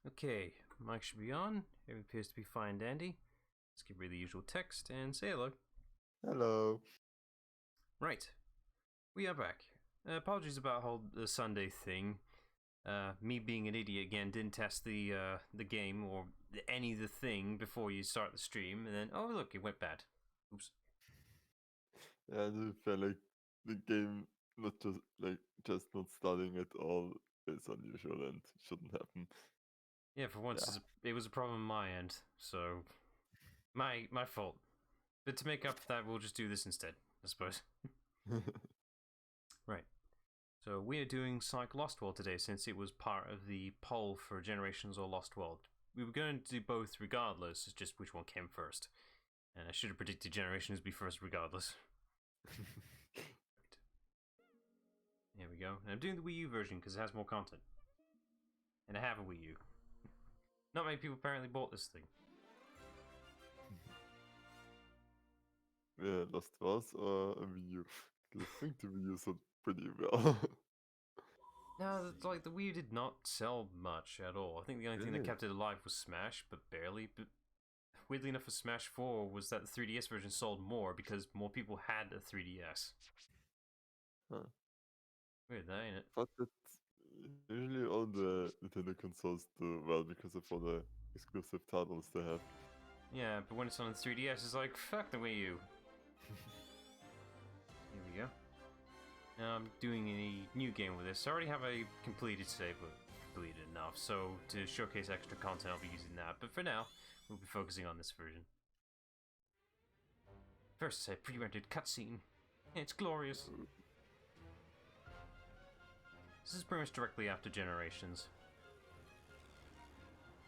Okay, mic should be on. Everything appears to be fine, dandy. Let's get rid of the usual text and say hello. Hello. Right, we are back. Apologies about the Sunday thing. Me being an idiot again, didn't test the game or any of the thing before you start the stream, and then oh look, it went bad. Oops. And I felt like the game just not starting at all is unusual and shouldn't happen. Yeah, for once it was a problem on my end, so my fault. But to make up for that, we'll just do this instead, I suppose. Right. So we are doing Sonic Lost World today since it was part of the poll for Generations or Lost World. We were going to do both regardless, it's just which one came first. And I should have predicted Generations would be first regardless. Right. There we go. And I'm doing the Wii U version because it has more content. And I have a Wii U. Not many people apparently bought this thing. Yeah, Lost was or a Wii U? 'Cause I think the Wii U sold pretty well. No, like the Wii U did not sell much at all. I think the only thing that Really? kept it alive was Smash, but barely. But weirdly enough, for Smash 4 was that the 3DS version sold more because more people had a 3DS. Huh. Weird, that ain't it? Thought that usually all the Nintendo consoles do well because of all the exclusive titles they have. Yeah, but when it's on the 3DS, it's like, fuck the Wii U. Here we go. Now I'm doing a new game with this. I already have a completed save, but completed enough. So to showcase extra content, I'll be using that. But for now, we'll be focusing on this version. First, a pre-rendered cutscene. It's glorious. This is pretty much directly after Generations.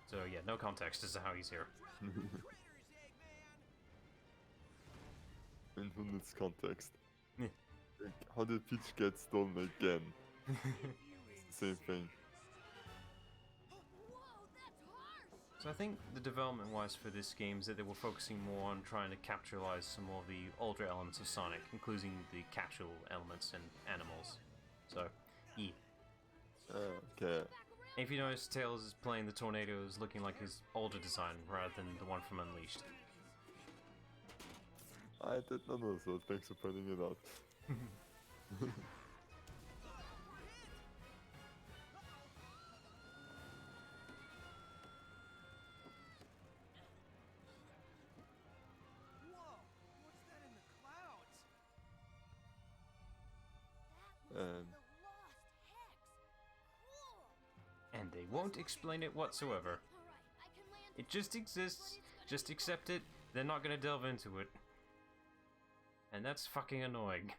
So yeah, no context as to how he's here. In from this context. Yeah. Like, how did Peach get stolen again? It's the same thing. So I think the development-wise for this game is that they were focusing more on trying to capitalize some more of the older elements of Sonic, including the capsule elements and animals. So, yeah. Okay. And if you notice, Tails is playing the tornadoes looking like his older design rather than the one from Unleashed. I did not know, so thanks for pointing it out. And And they won't explain it whatsoever. It just exists, just accept it, they're not gonna delve into it. And that's fucking annoying.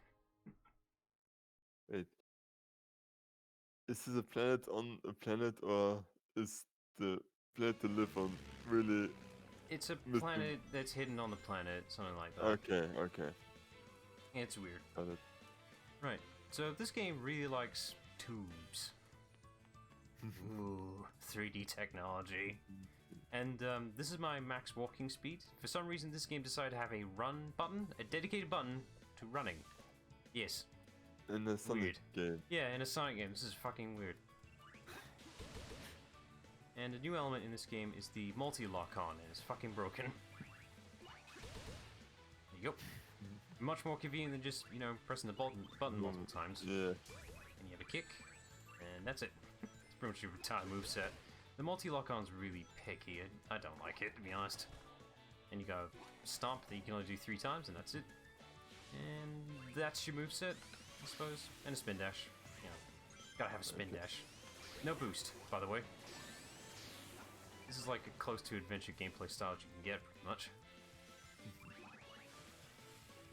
wait, is this a planet on a planet, or is the planet to live on really It's a missing? planet that's hidden on the planet, something like that. Okay. It's weird. Got it. Right, so this game really likes tubes. Ooh, 3D technology. And this is my max walking speed. For some reason, this game decided to have a run button, a dedicated button to running. Yes. In a Sonic Weird. game. Yeah, in a Sonic game. This is fucking weird. And a new element in this game is the multi-lock-on, and it's fucking broken. Yup. Much more convenient than just, you know, pressing the button multiple times. Yeah. And you have a kick, and that's it. It's pretty much your entire moveset. The multi-lock-on's really picky. I don't like it, to be honest. And you got a stomp that you can only do 3 times, and that's it. And that's your moveset, I suppose. And a spin dash. You know, gotta have a spin dash. No boost, by the way. This is like a close to adventure gameplay style you can get, pretty much.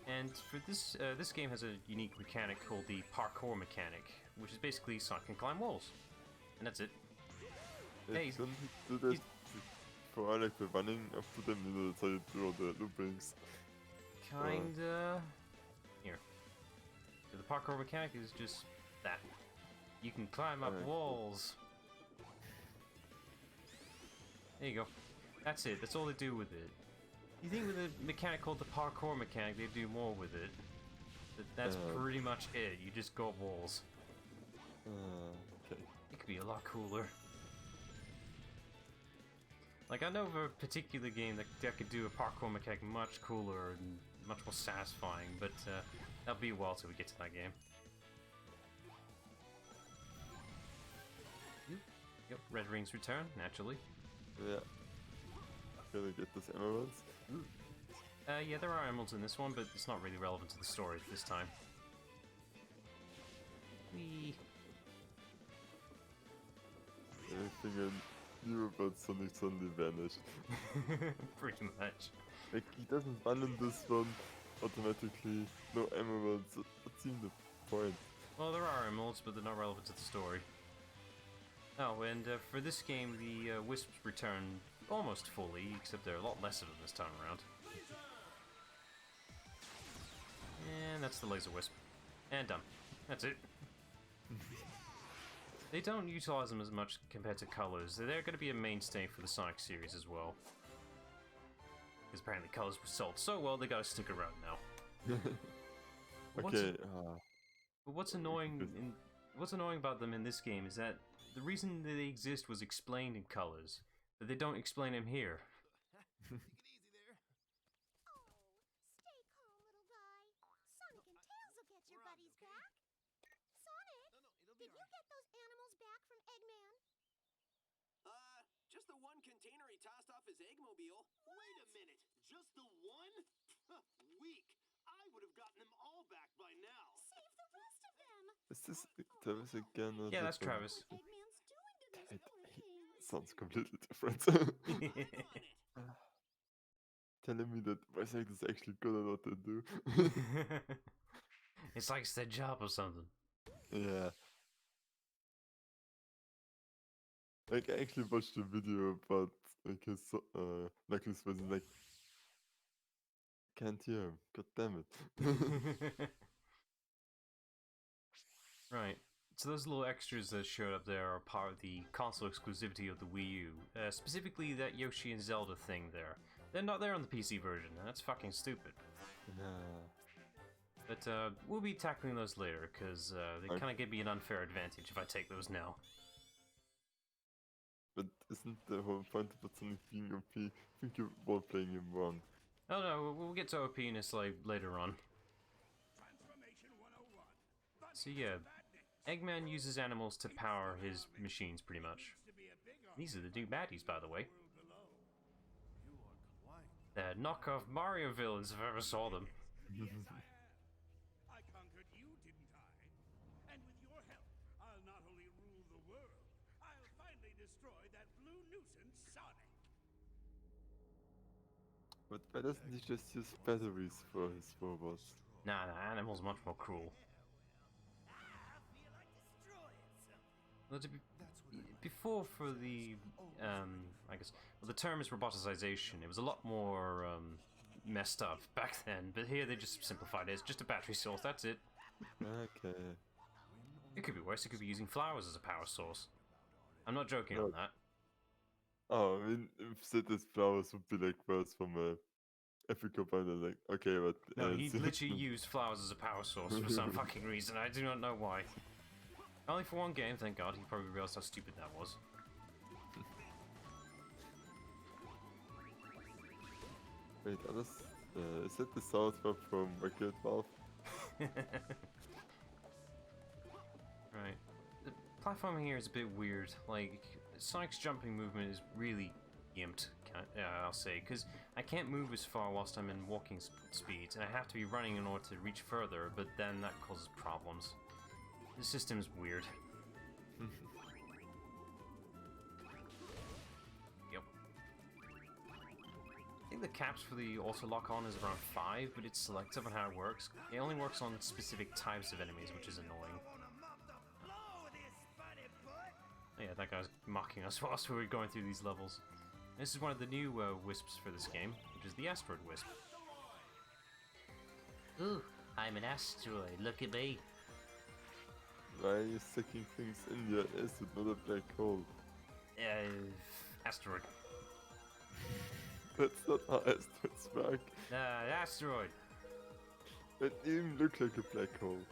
And for this, this game has a unique mechanic called the parkour mechanic, which is basically Sonic can climb walls. And that's it. Hey, Don't do that for like the running after them, you know, that's how you do all the loopings. Kinda. Here. So the parkour mechanic is just that. You can climb up walls. There you go. That's it. That's all they do with it. You think with a mechanic called the parkour mechanic, they'd do more with it. But that's pretty much it. You just go up walls. Okay. It could be a lot cooler. Like, I know of a particular game that could do a parkour mechanic much cooler and much more satisfying, but that'll be a while till we get to that game. Yep, red rings return, naturally. Yeah. Gonna get those emeralds. Yeah, there are emeralds in this one, but it's not really relevant to the story this time. Whee! Everything I knew about Sonic suddenly vanished. Pretty much. Like, he doesn't run in this one automatically. No emeralds. What seemed the point? Well, there are emeralds, but they're not relevant to the story. Oh, and for this game, the wisps return almost fully, except there are a lot less of them this time around. And that's the laser wisp. And done. That's it. They don't utilize them as much compared to colors. They're going to be a mainstay for the Sonic series as well. Because apparently colors were sold so well, they gotta stick around now. Okay. But what's annoying about them in this game is that the reason that they exist was explained in colors, but they don't explain them here. Take it easy there. Oh, stay calm, little guy. Sonic and Tails will get your buddies back. Sonic, No, it'll did be you alright. get those animals back from Eggman? Just the one container he tossed off his Eggmobile. Wait a minute, just the one? Weak. I would have gotten them all back by now. Save the rest of them. Is this Travis again? Or Yeah, that's different? Travis. What Eggman's doing to those It poor things. sounds completely different. I'm on it. Telling me that voice actors is actually good at what they do. It's like it's their job or something. Yeah. Like, I actually watched a video about like his Knuckles was like, can't hear him. God damn it. Right. So those little extras that showed up there are part of the console exclusivity of the Wii U. Specifically that Yoshi and Zelda thing there. They're not there on the PC version, and that's fucking stupid. Nah. But we'll be tackling those later, because they kind of give me an unfair advantage if I take those now. But isn't the whole point about Sonic being OP? I think you're all playing him wrong. Oh no, we'll get to OP-ness later on. So yeah, Eggman uses animals to power his machines, pretty much. These are the new baddies, by the way. They're knockoff Mario villains if I ever saw them. I conquered you, didn't I? And with your help, I'll not only rule the world, I'll finally destroy that blue nuisance, Sonic. But why doesn't he just use batteries for his robots? Nah, animals much more cruel. Well, before for the, I guess, well, the term is roboticization. It was a lot more messed up back then, but here they just simplified it. It's just a battery source, that's it. Okay. It could be worse, it could be using flowers as a power source. I'm not joking on that. Oh, I mean, if Citrus flowers would be like worse from a Africa binder, like, okay, but... No, he literally used flowers as a power source for some fucking reason. I do not know why. Only for one game, thank God. He probably realized how stupid that was. Wait, is that the South Park from Wicked Mouth? Right. The platforming here is a bit weird. Like, Sonic's jumping movement is really gimped, I'll say, because I can't move as far whilst I'm in walking speeds, and I have to be running in order to reach further, but then that causes problems. The system is weird. Yep. I think the caps for the auto lock-on is around 5, but it's selective on how it works. It only works on specific types of enemies, which is annoying. Oh yeah, that guy's mocking us whilst we were going through these levels. This is one of the new wisps for this game, which is the asteroid wisp. Ooh, I'm an asteroid, look at me. Why are you sticking things in your acid, not a black hole? Asteroid. That's not how asteroids work. Asteroid. It even look like a black hole.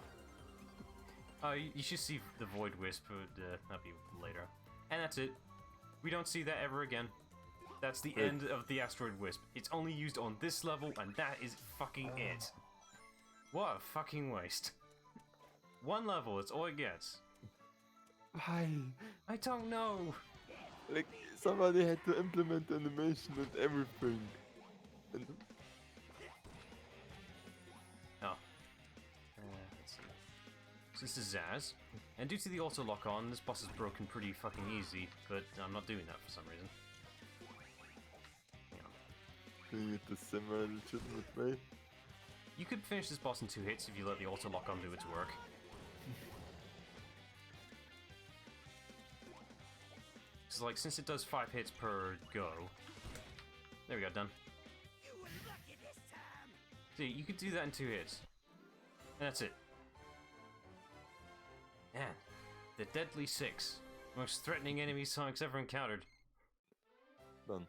Oh, you should see the Void Wisp, but that'll be later. And that's it. We don't see that ever again. That's the Wait. end of the Asteroid Wisp. It's only used on this level, and that is fucking it. What a fucking waste. One level, it's all it gets. Why? I don't know. Like, somebody had to implement animation and everything. And Oh. Let's see. So this is Zaz. And due to the auto lock on, this boss is broken pretty fucking easy, but I'm not doing that for some reason. Hang on. doing it the semi-legitimate way. You could finish this boss in 2 hits if you let the auto lock on do its work. So like, since it does 5 hits per go. There we go, done. You were lucky this time. See, you could do that in 2 hits. And that's it. Man, the Deadly Six. Most threatening enemy Sonic's ever encountered. Done.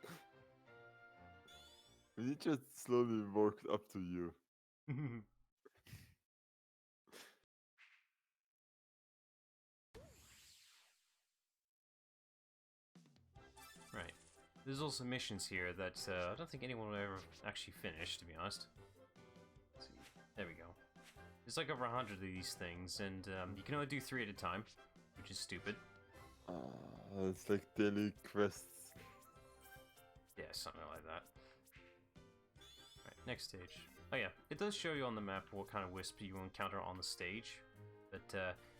And it just slowly worked up to you. Right. There's also missions here that I don't think anyone will ever actually finish, to be honest. Let's see. There we go. There's like over 100 of these things, and you can only do 3 at a time, which is stupid. It's like daily quests. Yeah, something like that. Right, next stage. Oh yeah, it does show you on the map what kind of wisp you encounter on the stage, but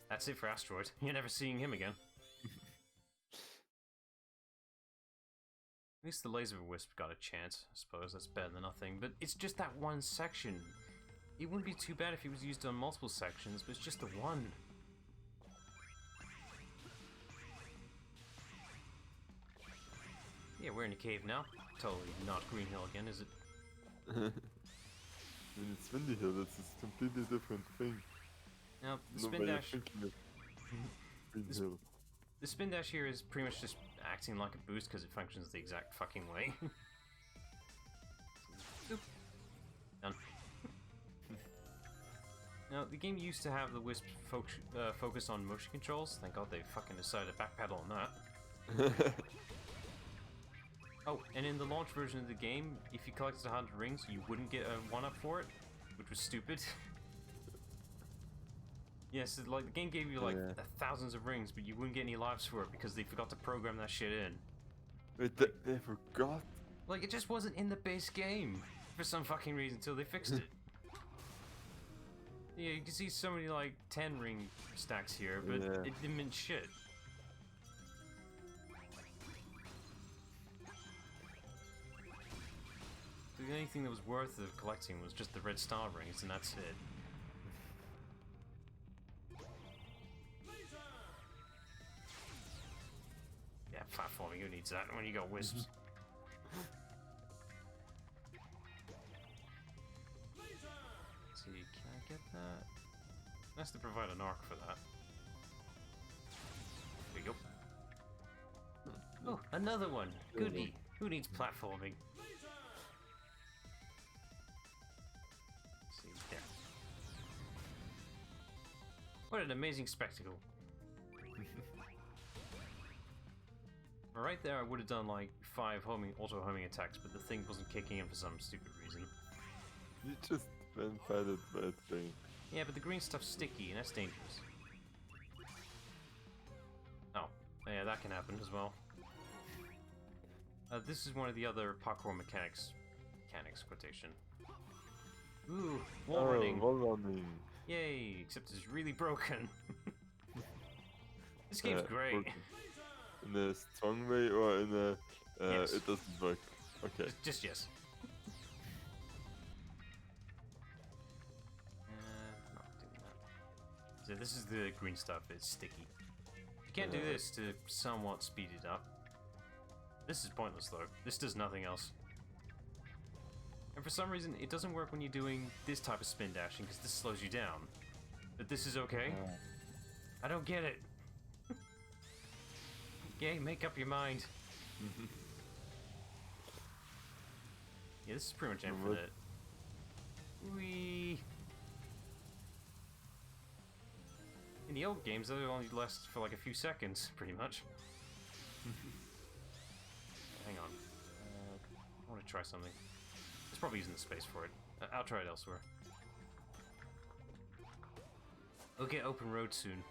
that's it for Asteroid. You're never seeing him again. At least the laser wisp got a chance, I suppose. That's better than nothing. But it's just that one section. It wouldn't be too bad if it was used on multiple sections, but it's just the one. Yeah, we're in a cave now. Totally not Green Hill again, is it? And it's Windy Hill, that's a completely different thing. Now, the No spin way you're dash. thinking of Green Hill. The spin dash here is pretty much just acting like a boost because it functions the exact fucking way. Oop. Done. Now, the game used to have the Wisp focus on motion controls. Thank God they fucking decided to backpedal on that. Oh, and in the launch version of the game, if you collected 100 rings, you wouldn't get a 1-up for it, which was stupid. Yes, like the game gave you like Yeah. thousands of rings, but you wouldn't get any lives for it because they forgot to program that shit in. Wait, they forgot? Like, it just wasn't in the base game for some fucking reason until they fixed it. Yeah, you can see so many like 10 ring stacks here, but Yeah. it didn't mean shit. The only thing that was worth of collecting was just the red star rings, and that's it. Yeah, platforming, who needs that when you got wisps? Let's see, can I get that? Has to provide an arc for that. There you go. Oh, another one! Goody! Who needs platforming? Let's see, there. What an amazing spectacle. Right there, I would have done like 5 auto homing attacks, but the thing wasn't kicking in for some stupid reason. You just went by that bad thing. Yeah, but the green stuff's sticky, and that's dangerous. Oh, yeah, that can happen as well. This is one of the other parkour mechanics. Quotation. Ooh, wall running. Wall running. Yay, except it's really broken. This game's great. broken. In a strong way or in a... Yes. It doesn't work. Okay. Just yes. Not doing that. So this is the green stuff, it's sticky. You can't do this to somewhat speed it up. This is pointless though. This does nothing else. And for some reason, it doesn't work when you're doing this type of spin dashing because this slows you down. But this is okay? I don't get it. Yay, make up your mind. Yeah, this is pretty much infinite. Whee! In the old games, they only last for like a few seconds, pretty much. Hang on. try something. It's probably using the space for it. I'll try it elsewhere. We'll get open road soon.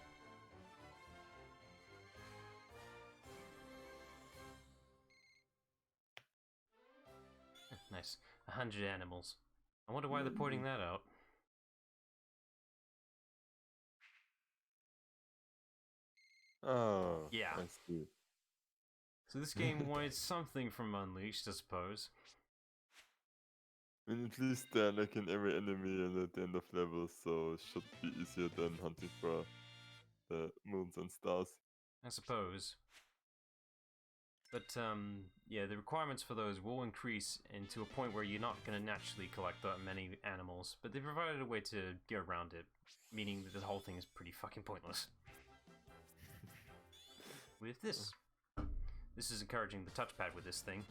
Nice. 100 animals. I wonder why they're pointing that out. Oh, Yeah. I see. So this game wanted something from Unleashed, I suppose. I mean, at least they're like in every enemy and at the end of levels, so it should be easier than hunting for the moons and stars. I suppose. But, yeah, the requirements for those will increase to a point where you're not going to naturally collect that many animals, but they provided a way to get around it, meaning that the whole thing is pretty fucking pointless. With this. This is encouraging the touchpad with this thing.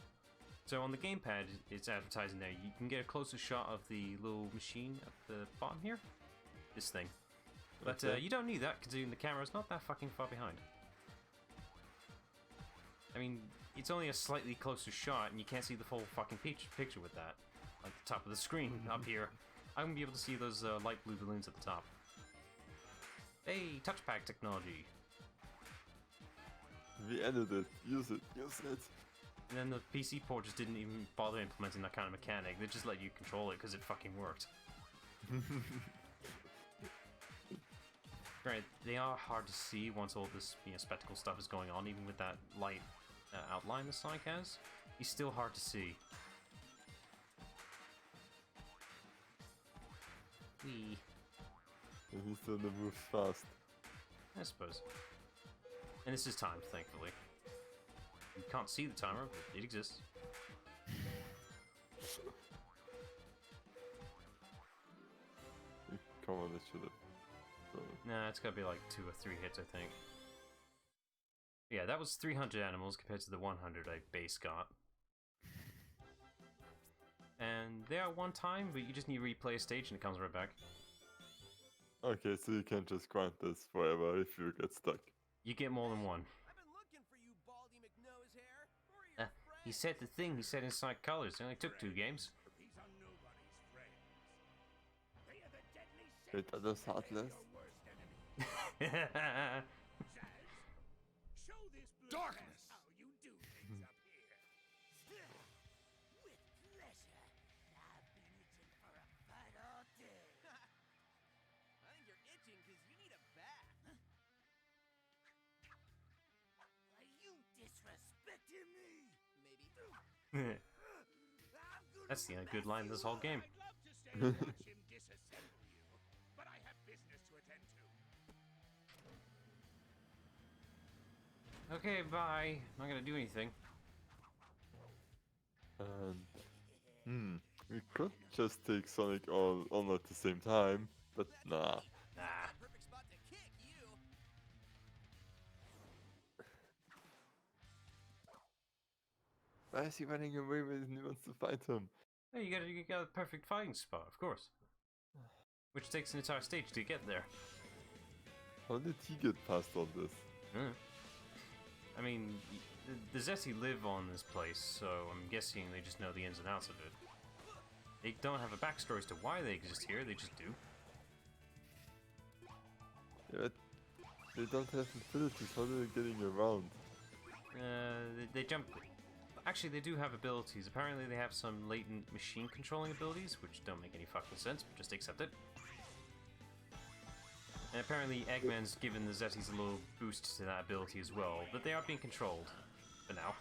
So on the gamepad, it's advertising there, you can get a closer shot of the little machine at the bottom here. This thing. But Okay. you don't need that, considering the camera's not that fucking far behind. I mean, it's only a slightly closer shot, and you can't see the full fucking picture with that. Like the top of the screen up here. I'm gonna be able to see those light blue balloons at the top. Hey, touchpad technology. We ended it. Use it. Use it. And then the PC port just didn't even bother implementing that kind of mechanic. They just let you control it because it fucking worked. Right, they are hard to see once all this spectacle stuff is going on, even with that light outline the Sonic has. He's still hard to see. Wee. And he's the one that moves fast. I suppose. And this is timed, thankfully. You can't see the timer, but it exists. Come on, it should have. Nah, it's gotta be like 2 or 3 hits, I think. Yeah, that was 300 animals compared to the 100 I base got. And they are one time, but you just need to replay a stage and it comes right back. Okay, so you can just grind this forever if you get stuck. You get more than one. I've been looking for you, Baldy McNose hair. Where are your He friends? said the thing he said inside colors. It only took 2 games. These are nobody's friends. They are the deadly Wait, are those heartless? your worst enemy. Zaz, show this blue Darkness. how you do things up here. With pleasure. I've been itching for a fight all day. I think you're itching because you need a bath. Are you disrespecting me? Maybe. That's the only good line in this whole game. I'd love to stay and watch him disassemble you, but I have business to attend to. Okay, bye. Not gonna do anything. And we could just take Sonic all on at the same time, but nah. Nah. Perfect spot to kick you. Why is he running away when he wants to fight him? Hey, you got a perfect fighting spot, of course. Which takes an entire stage to get there. How did he get past all this? I mean, the Zeti live on this place, so I'm guessing they just know the ins and outs of it. They don't have a backstory as to why they exist here, they just do. Yeah, but they don't have abilities, how are they getting around? They jump. Actually, they do have abilities. Apparently, they have some latent machine controlling abilities, which don't make any fucking sense, but just accept it. And apparently, Eggman's given the Zetis a little boost to that ability as well, but they are being controlled. For now.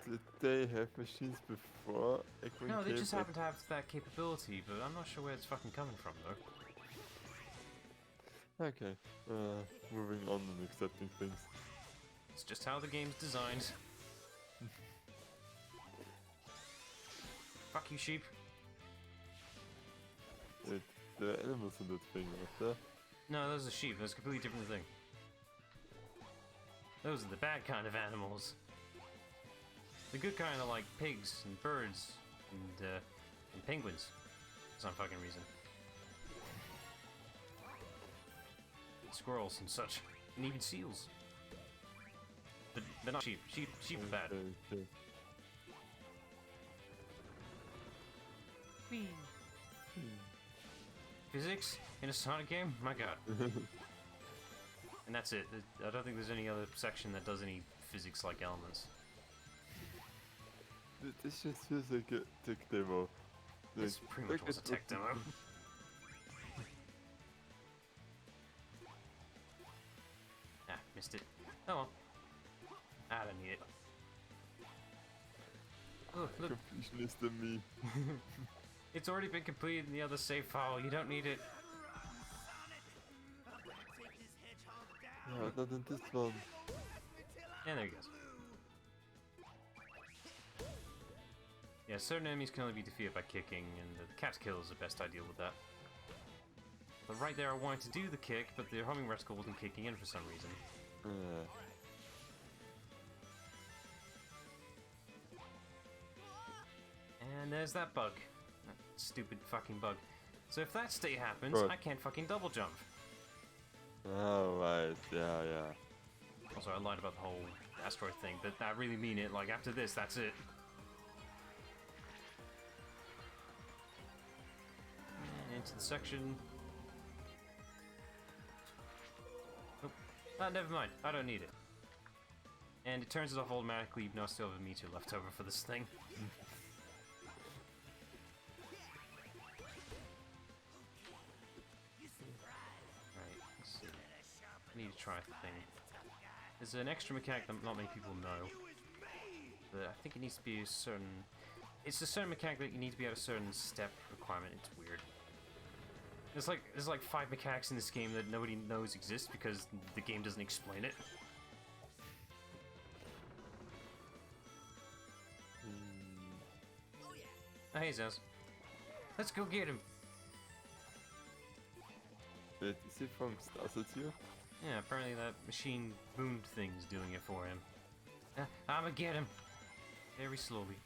Did they have machines before Eggman No, they came? just happen to have that capability, but I'm not sure where it's fucking coming from, though. Okay, moving on and accepting things. It's just how the game's designed. Fuck you, sheep. Wait, there are animals in that thing, right there? No, those are sheep. That's a completely different thing. Those are the bad kind of animals. The good kind are like pigs and birds and penguins. For some fucking reason. And squirrels and such. And even seals. But They're not cheap. Cheap are bad. Okay. Physics in a Sonic game? My god. And that's it. I don't think there's any other section that does any physics-like elements. This just feels like a tech demo. This pretty much was a tech demo. Ah, missed it. Oh well. I don't need it. Oh, look. Completionist than me. It's already been completed in the other save file. You don't need it. Yeah, not in this one. And there he goes. Yeah, certain enemies can only be defeated by kicking, and the cat's kill is the best I deal with that. But right there I wanted to do the kick, but the homing reticle wasn't kicking in for some reason. And there's that bug. That stupid fucking bug. So if that state happens, Right. I can't fucking double jump. Oh, right. Yeah, yeah. Also, I lied about the whole asteroid thing, but I really mean it. Like, after this, that's it. And into the section. Nope. Ah, never mind. I don't need it. And it turns it off automatically, even though I still have a meter left over for this thing. Right, let's see. I need to try the thing. There's an extra mechanic that not many people know. But I think it needs to be a certain... It's a certain mechanic that you need to be at a certain step requirement. It's weird. There's like 5 mechanics in this game that nobody knows exist because the game doesn't explain it. Oh, hey, Zaz. Let's go get him. Wait, is he from Starset here? Yeah, apparently that machine boomed thing's doing it for him. I'ma get him. Very slowly.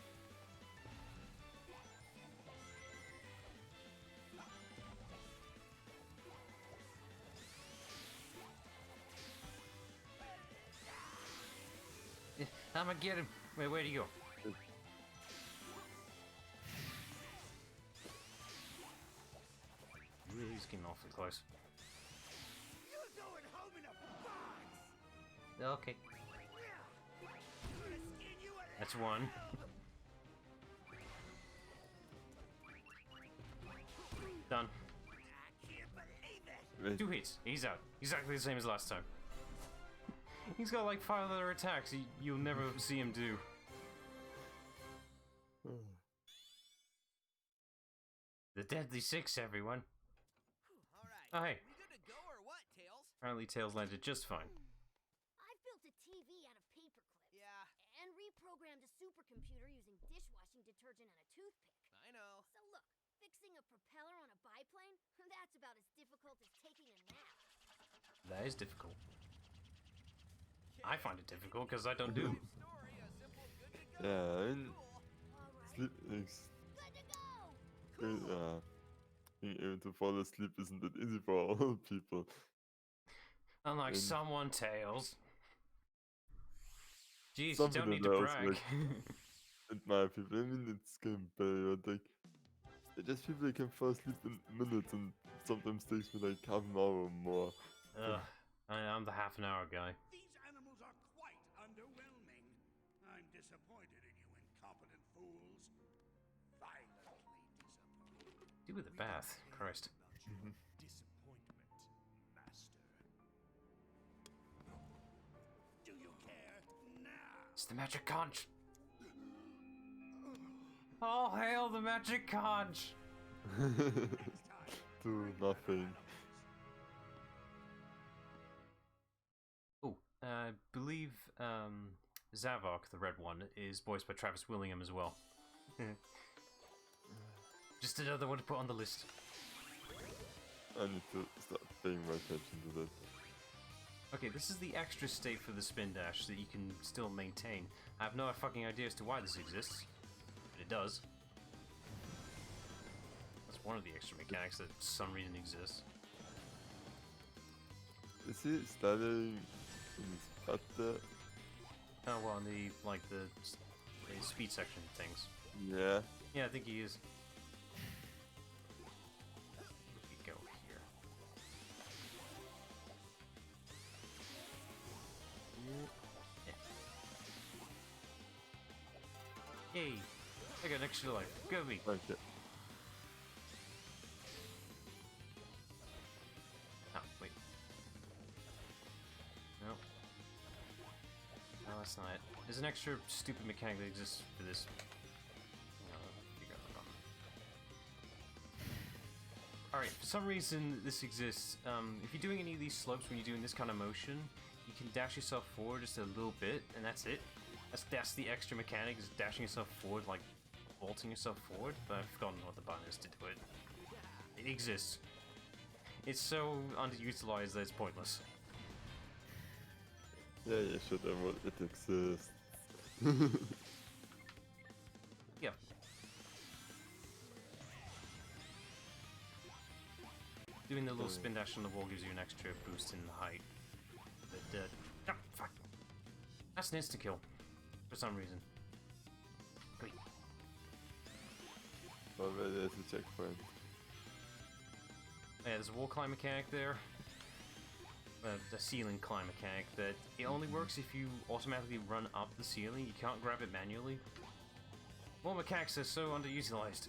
I'ma get him. Wait, where'd he go? Really, he's getting awfully close. You're going home in a box. Okay, that's one. Done. I can't believe it. Wait, 2 hits. He's out. Exactly the same as last time. He's got like 5 other attacks you'll never see him do. The Deadly Six, everyone. Alright. Oh, hey. We good to go or what, Tails? Apparently Tails landed just fine. I built a TV out of paper clips. Yeah, And reprogrammed a supercomputer using dishwashing detergent and a toothpick. I know. So look, fixing a propeller on a biplane, that's about as difficult as taking a nap. That is difficult. I find it difficult because I don't do. Story, a simple good to go. yeah, and Alright, sleep is good to go! great. Being able to fall asleep isn't that easy for all people. Unlike And- someone, Tails. Jeez, you Something don't need to else, brag. like- Admire people. I mean, it's getting better. Like, there's people that can fall asleep in minutes, and sometimes takes me like half an hour or more. Ugh, I'm the half an hour guy. These animals are quite underwhelming. I'm disappointed in you incompetent fools. Violently disappointed. Do with a bath, Christ. Disappointment, master. Do you care now? It's the magic conch. All hail the magic conch. Do nothing. Oh, I believe Zavok, the red one, is voiced by Travis Willingham as well. Just another one to put on the list. I need to start paying more attention to that. Okay, this is the extra state for the spin dash that you can still maintain. I have no fucking idea as to why this exists, but it does. That's one of the extra mechanics that for some reason exists. Is he studying in his path there? Oh, well, in the, like, the speed section things. Yeah. Yeah, I think he is. We go here. Yeah. Yay! I got an extra life. Go me! Okay. Oh, wait. No. No, that's not it. There's an extra stupid mechanic that exists for this. Alright, for some reason this exists. If you're doing any of these slopes when you're doing this kind of motion, you can dash yourself forward just a little bit, and that's it. That's the extra mechanic, is dashing yourself forward, like vaulting yourself forward, but I've forgotten what the button is to do it. It exists. It's so underutilized that it's pointless. Yeah, you should have what it exists. Yeah. Doing the little spin dash on the wall gives you an extra boost in height. But, oh, fuck. That's an insta-kill. For some reason. Wait. Already there's a checkpoint. Yeah, there's a wall climb mechanic there. The ceiling climb mechanic that it only works if you automatically run up the ceiling. You can't grab it manually. Well, mechanics are so underutilized.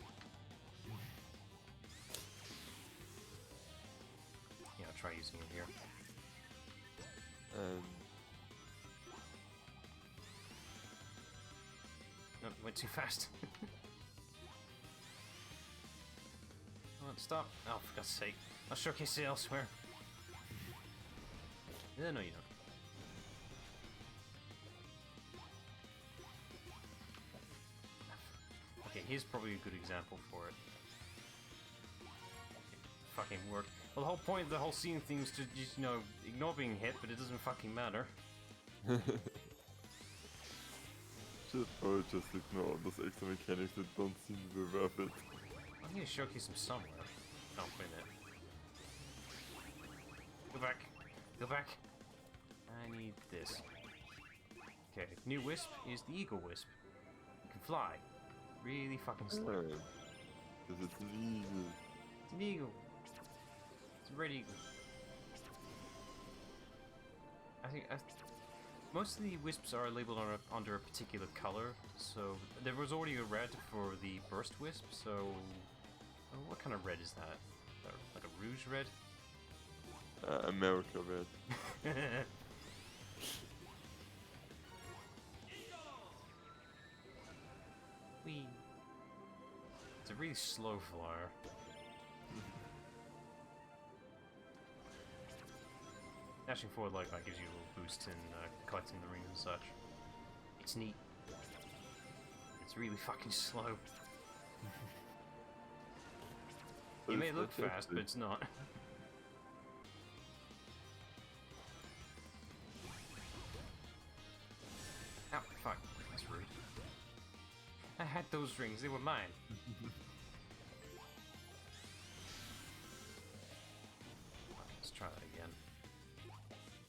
Yeah, I'll try using it here. No, went too fast. Come on, stop. Oh, for God's sake. I'll showcase it elsewhere. Yeah, no, you don't. Okay, here's probably a good example for it. It fucking worked. Well, the whole point of the whole scene thing is to just, you know, ignore being hit, but it doesn't fucking matter. Should probably just ignore those extra mechanics that don't seem to be worth it. I need to showcase them somewhere. Oh, wait a minute. Go back. Go back. I need this. Okay, new wisp is the eagle wisp. You can fly. Really fucking slow. Because it's an eagle. It's an eagle. It's a red eagle. I think most of the wisps are labeled under a particular color, so there was already a red for the burst wisp, so what kind of red is that? Like a rouge red? America red. Whee. It's a really slow flyer. Dashing forward like that gives you a little boost in collecting the rings and such. It's neat. It's really fucking slow. It may look fast, but it's not. Ow, fuck. That's rude. I had those rings, they were mine. Let's try that again.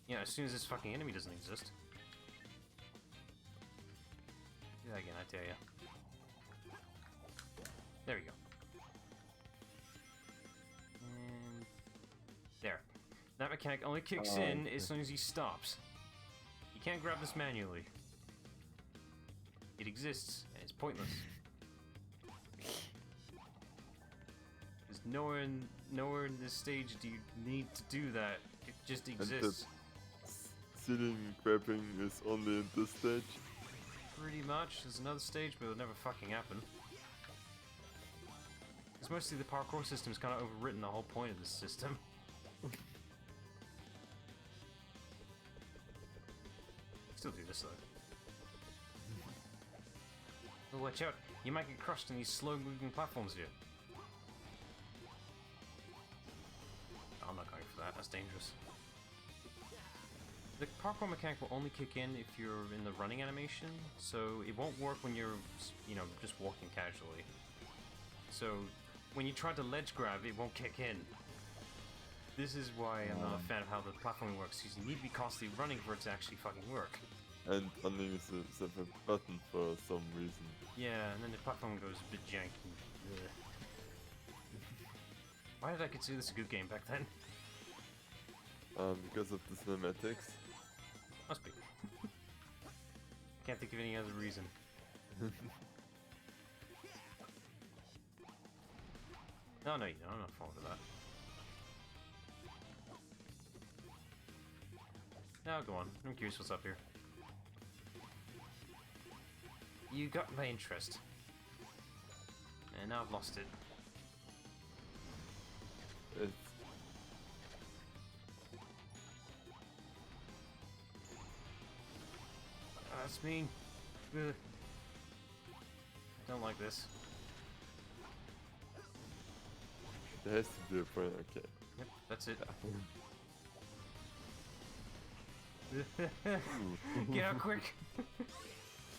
Yeah, as soon as this fucking enemy doesn't exist. Do that again, I dare ya. There we go. And there. That mechanic only kicks in as soon as he stops. You can't grab this manually. It exists, and it's pointless. There's nowhere in this stage do you need to do that. It just exists. Ceiling grabbing is only in this stage. Pretty much. There's another stage, but it'll never fucking happen. Because mostly the parkour system is kind of overwritten the whole point of this system. Still do this though. Oh, watch out! You might get crushed in these slow-moving platforms here. I'm not going for that. That's dangerous. The parkour mechanic will only kick in if you're in the running animation, so it won't work when you're, you know, just walking casually. So when you try to ledge grab, it won't kick in. This is why I'm not a fan of how the platforming works, because you need to be constantly running for it to actually fucking work. And unlimited is a button for some reason. Yeah, and then the platform goes a bit janky. Ugh. Why did I consider this a good game back then? Because of the cinematics. Must be. Can't think of any other reason. No, no, you don't. I'm not falling for that. Now go on. I'm curious what's up here. You got my interest. And now I've lost it. It's That's mean. Ugh. I don't like this. there has to be a point. Okay. Yep, that's it. Ooh. Get out quick!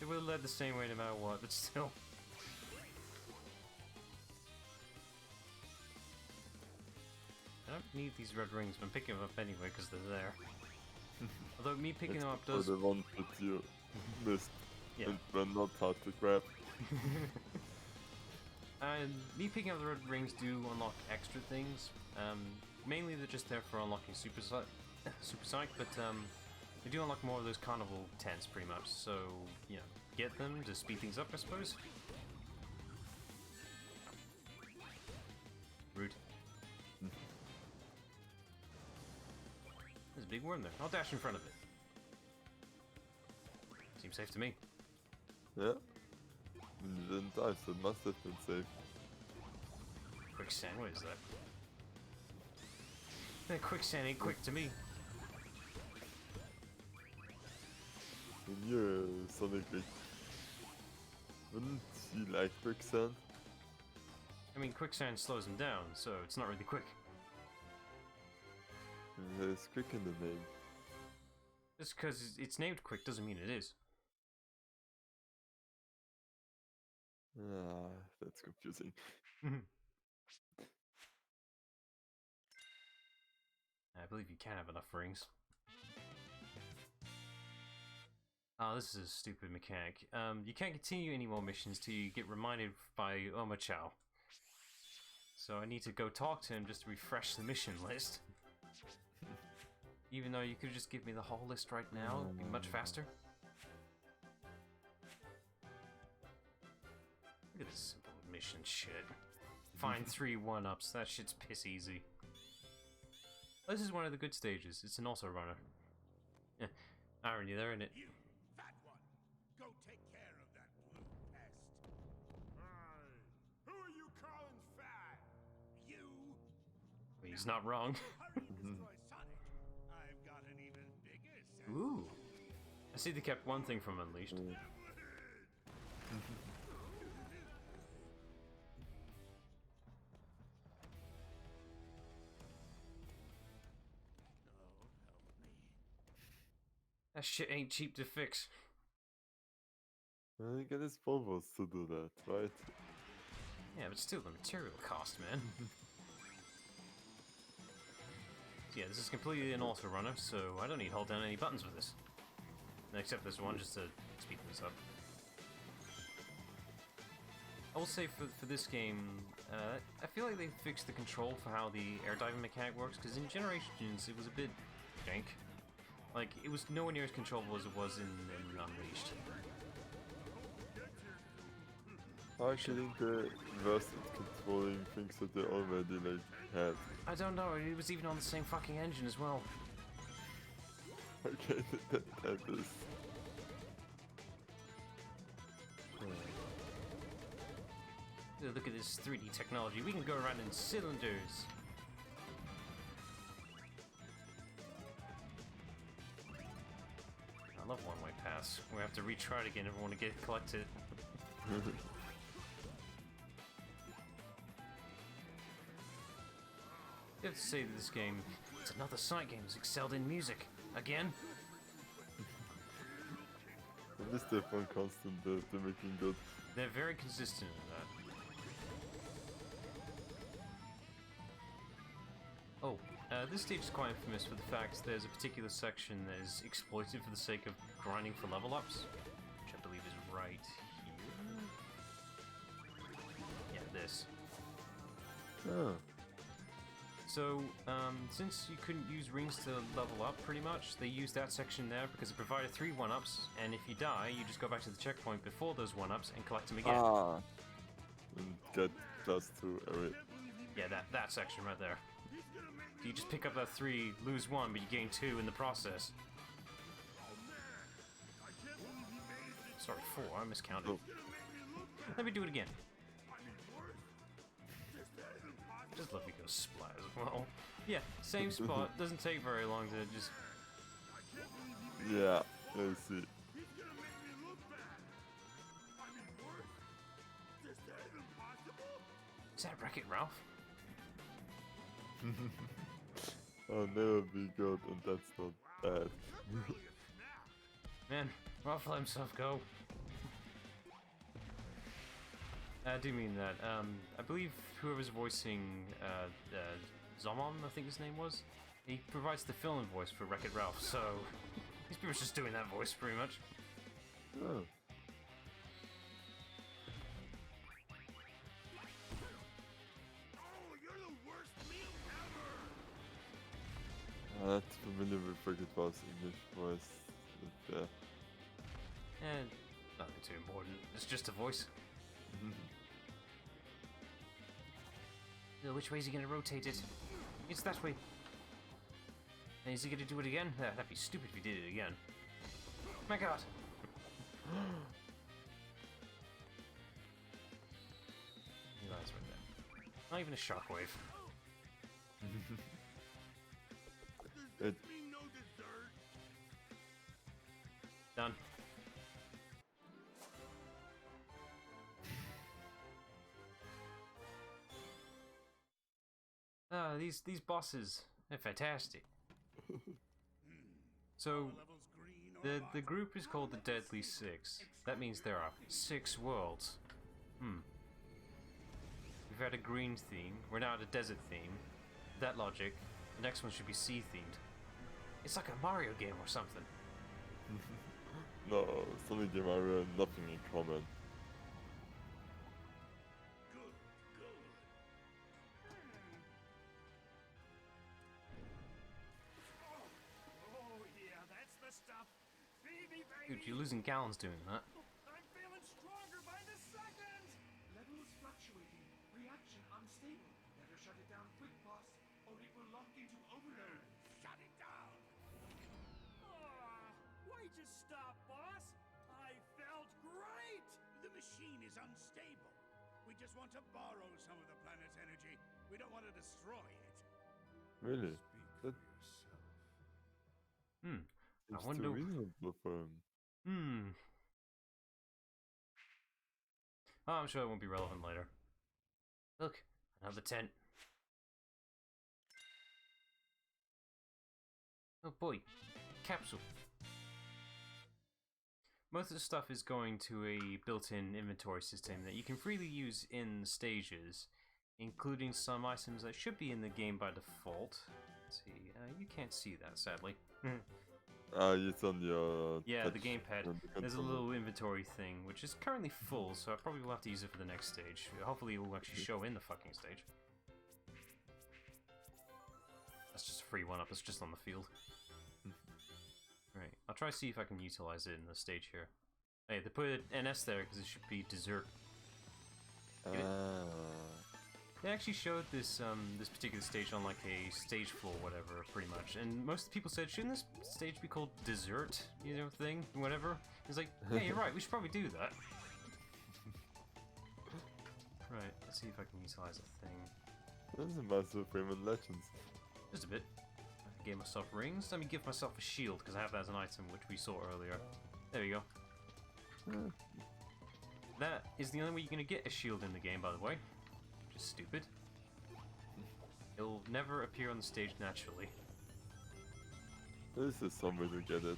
It would have led the same way no matter what, but still. I don't need these red rings, but I'm picking them up anyway because they're there. Although me picking them up For does... the ones that you missed Yeah. and were not hard to grab. And me picking up the red rings do unlock extra things. Mainly they're just there for unlocking Super Psych, but they do unlock more of those carnival tents pretty much. So, you know, get them to speed things up, I suppose. Rude. There's a big worm there. I'll dash in front of it. Seems safe to me. Yeah. And you didn't die, so it must have been safe. Quicksand, what is that? That quicksand ain't quick to me. And you're Sonic, like, wouldn't you like quicksand? I mean, quicksand slows him down, so it's not really quick. There's quick in the name. Just because it's named quick doesn't mean it is. Ah, that's confusing. I believe you can have enough rings. Oh, this is a stupid mechanic. You can't continue any more missions till you get reminded by Oma Chow. So I need to go talk to him just to refresh the mission list. Even though you could just give me the whole list right now, it'd be much faster. Look at this simple mission shit. Find 3 1-ups, that shit's piss easy. This is one of the good stages, it's an auto-runner. Yeah, irony there, isn't it? You, fat one, go take care of that blue pest. Who are you calling fat? You? Well, he's not wrong. Hurry and destroy Sonic. I've got an even bigger set. Ooh. I see they kept one thing from Unleashed. That shit ain't cheap to fix. Well, you get his Volvos to do that, right? Yeah, but still the material cost, man. So yeah, this is completely an auto-runner, so I don't need to hold down any buttons with this. Except this one, just to speed things up. I will say for this game, I feel like they fixed the control for how the air diving mechanic works, because in Generations it was a bit jank. Like, it was nowhere near as controllable as it was in Unleashed. How actually think they reversed controlling things that they already, like, had? I don't know, it was even on the same fucking engine as well. Okay, that is... Look at this 3D technology, we can go around in cylinders. I love one-way paths. We have to retry it again if we want to get collected. You have to say that this game, it's another Sonic game, has excelled in music. Again? At least they found constant, they're making good. They're very consistent in that. Oh, This stage is quite infamous for the fact there's a particular section that is exploited for the sake of grinding for level ups, which I believe is right here. Yeah, this. Oh. So, since you couldn't use rings to level up, pretty much, they used that section there because it provided 3 1-ups, and if you die, you just go back to the checkpoint before those 1-ups and collect them again. Ah. And get +2 every. Yeah, that section right there. You just pick up that 3, lose 1, but you gain 2 in the process. Sorry, 4, I miscounted. Oh. Let me do it again. Just let me go splat as well. Yeah, same spot, doesn't take very long to just... Yeah, I see. Is that Wreck-It Ralph? I'll never be good, and that's not bad. Man, Ralph let himself go. I do mean that. I believe whoever's voicing Zomon, I think his name was, he provides the fill-in voice for Wreck-It Ralph, so he's pretty much just doing that voice, pretty much. Oh. Not familiar with Wreck-It Ralph's English voice. But, yeah. And nothing too important. It's just a voice. Which way is he going to rotate it? It's that way. And is he going to do it again? That'd be stupid if he did it again. My god! He lies right there. Not even a shockwave. It, Done. These bosses, they're fantastic. So, the group is called the Deadly Six. That means there are 6 worlds. We've had a green theme, we're now at a desert theme. That logic, the next one should be sea themed. It's like a Mario game or something. no, Sonic and Mario have nothing in common. Dude, you're losing gallons doing that. I'm feeling stronger by the second! Levels fluctuating. Reaction unstable. Better shut it down quick, boss, or it will lock into overload. Shut it down! Why'd you stop, boss? I felt great! The machine is unstable. We just want to borrow some of the planet's energy. We don't want to destroy it. Really? That I seems wonder... too reasonable for him. Oh, I'm sure it won't be relevant later. Look, another tent. Oh boy, capsule. Most of the stuff is going to a built-in inventory system that you can freely use in the stages, including some items that should be in the game by default. Let's see, you can't see that, sadly. It's on your... Yeah, touch the gamepad. on the There's a controller. little inventory thing, which is currently full, so I probably will have to use it for the next stage. Hopefully it will actually show in the fucking stage. That's just a free one-up, it's just on the field. Right, I'll try to see if I can utilize it in the stage here. Hey, they put an S there because it should be dessert. Get it? They actually showed this this particular stage on like a stage floor, whatever, pretty much. And most people said, shouldn't this stage be called dessert, you know, thing, whatever? It's like, yeah, you're right. We should probably do that. Right. Let's see if I can utilize a thing. This is a massive Rayman Legends. Just a bit. I gave myself rings. Let me give myself a shield because I have that as an item, which we saw earlier. There we go. That is the only way you're gonna get a shield in the game, by the way. Which is stupid. It'll never appear on the stage naturally. This is some way to get it.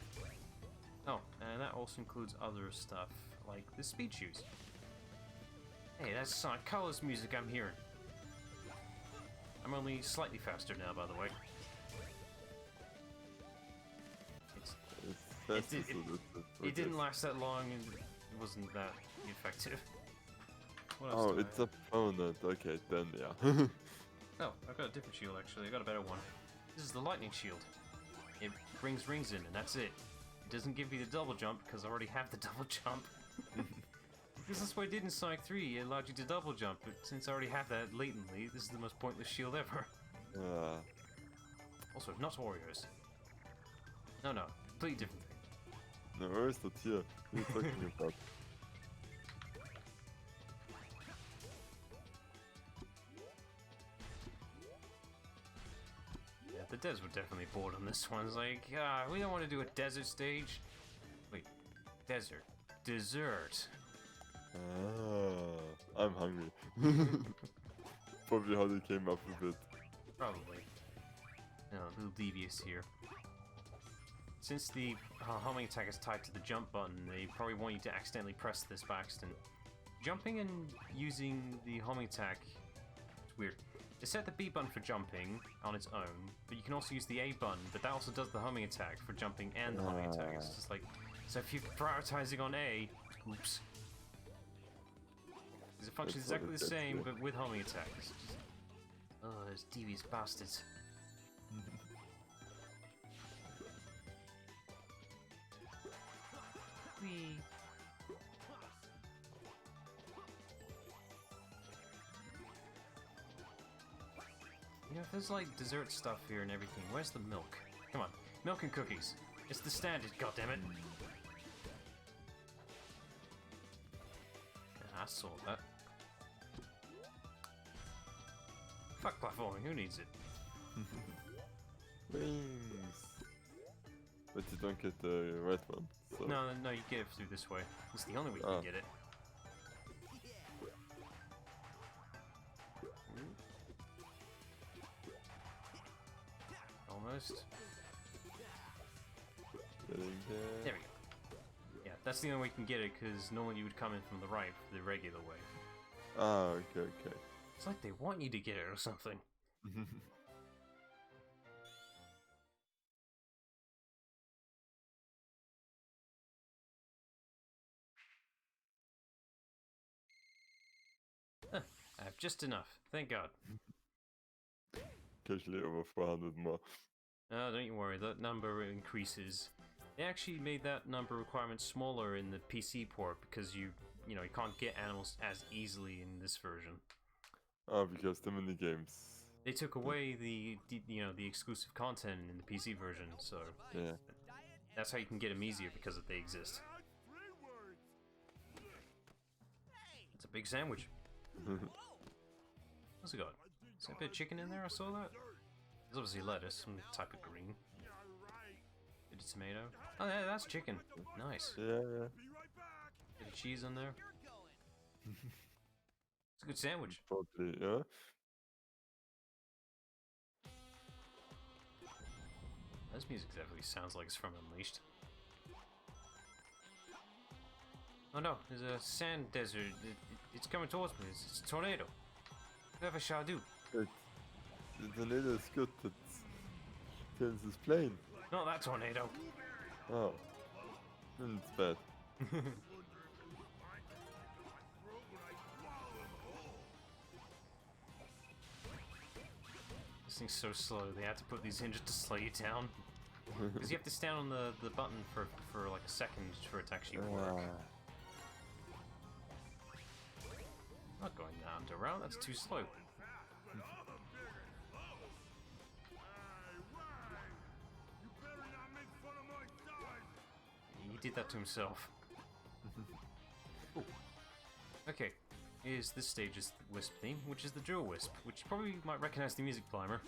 Oh, and that also includes other stuff, like the speed shoes. Hey, that's Sonic Colors music I'm hearing. I'm only slightly faster now, by the way. That's did- just a little bit, It didn't okay. last that long, and it wasn't that effective. What else Oh, do I it's have? a opponent. Okay, then yeah. Oh, I've got a different shield actually. I got a better one. This is the lightning shield. It brings rings in, and that's it. It doesn't give me the double jump because I already have the double jump. Because that's what it did in Sonic 3. It allowed you to double jump, but since I already have that latently, this is the most pointless shield ever. Also, not Warriors. No, completely different thing. No, where is that here? What are you talking about? Yeah, the devs were definitely bored on this one. It's like, we don't want to do a desert stage. Wait, desert. Dessert. I'm hungry. Probably how they came up with it. Probably. No, a little devious here. Since the homing attack is tied to the jump button, they probably want you to accidentally press this by accident. Jumping and using the homing attack, it's weird. They set the B button for jumping on its own, but you can also use the A button, but that also does the homing attack for jumping and the homing attack. It's just like, so if you're prioritizing on A, oops. Because it functions That's what exactly it the gets same, you. but with homing attack. It's just, oh, those devious bastards. Whee. You know, if there's like dessert stuff here and everything, where's the milk? Come on, milk and cookies. It's the standard, goddammit. Yeah, I saw that. Fuck platforming, who needs it? Wings! But you don't get the red one, so... No, you get it through this way. It's the only way you Oh. can get it. Almost. Getting There we go. Yeah, that's the only way you can get it, because normally you would come in from the right, the regular way. Ah, okay. It's like they want you to get it or something. I have just enough, thank God. Casually over 400 more. Oh, don't you worry, that number increases. They actually made that number requirement smaller in the PC port because you can't get animals as easily in this version. Ah, because the mini games. They took away the exclusive content in the PC version, so Yeah. that's how you can get them easier because they exist. It's a big sandwich. What's it got? Is there a bit of chicken in there? I saw that. There's obviously lettuce, some type of green. Bit of tomato. Oh yeah, that's chicken. Nice. Yeah. Bit of cheese on there. It's a good sandwich. Probably, yeah. This music definitely sounds like it's from Unleashed. Oh no, there's a sand desert. It's coming towards me. It's a tornado. Whatever shall I do? The tornado is good, it kills this plane. Not that tornado. Oh. Then it's bad. This thing's so slow, they had to put these in just to slow you down. Because you have to stand on the button for like a second for it to actually work. Not going down to round, that's too slow. He did that to himself. Ooh. Okay, this stage is the Wisp theme, which is the Drill Wisp, which you probably might recognize the music climber.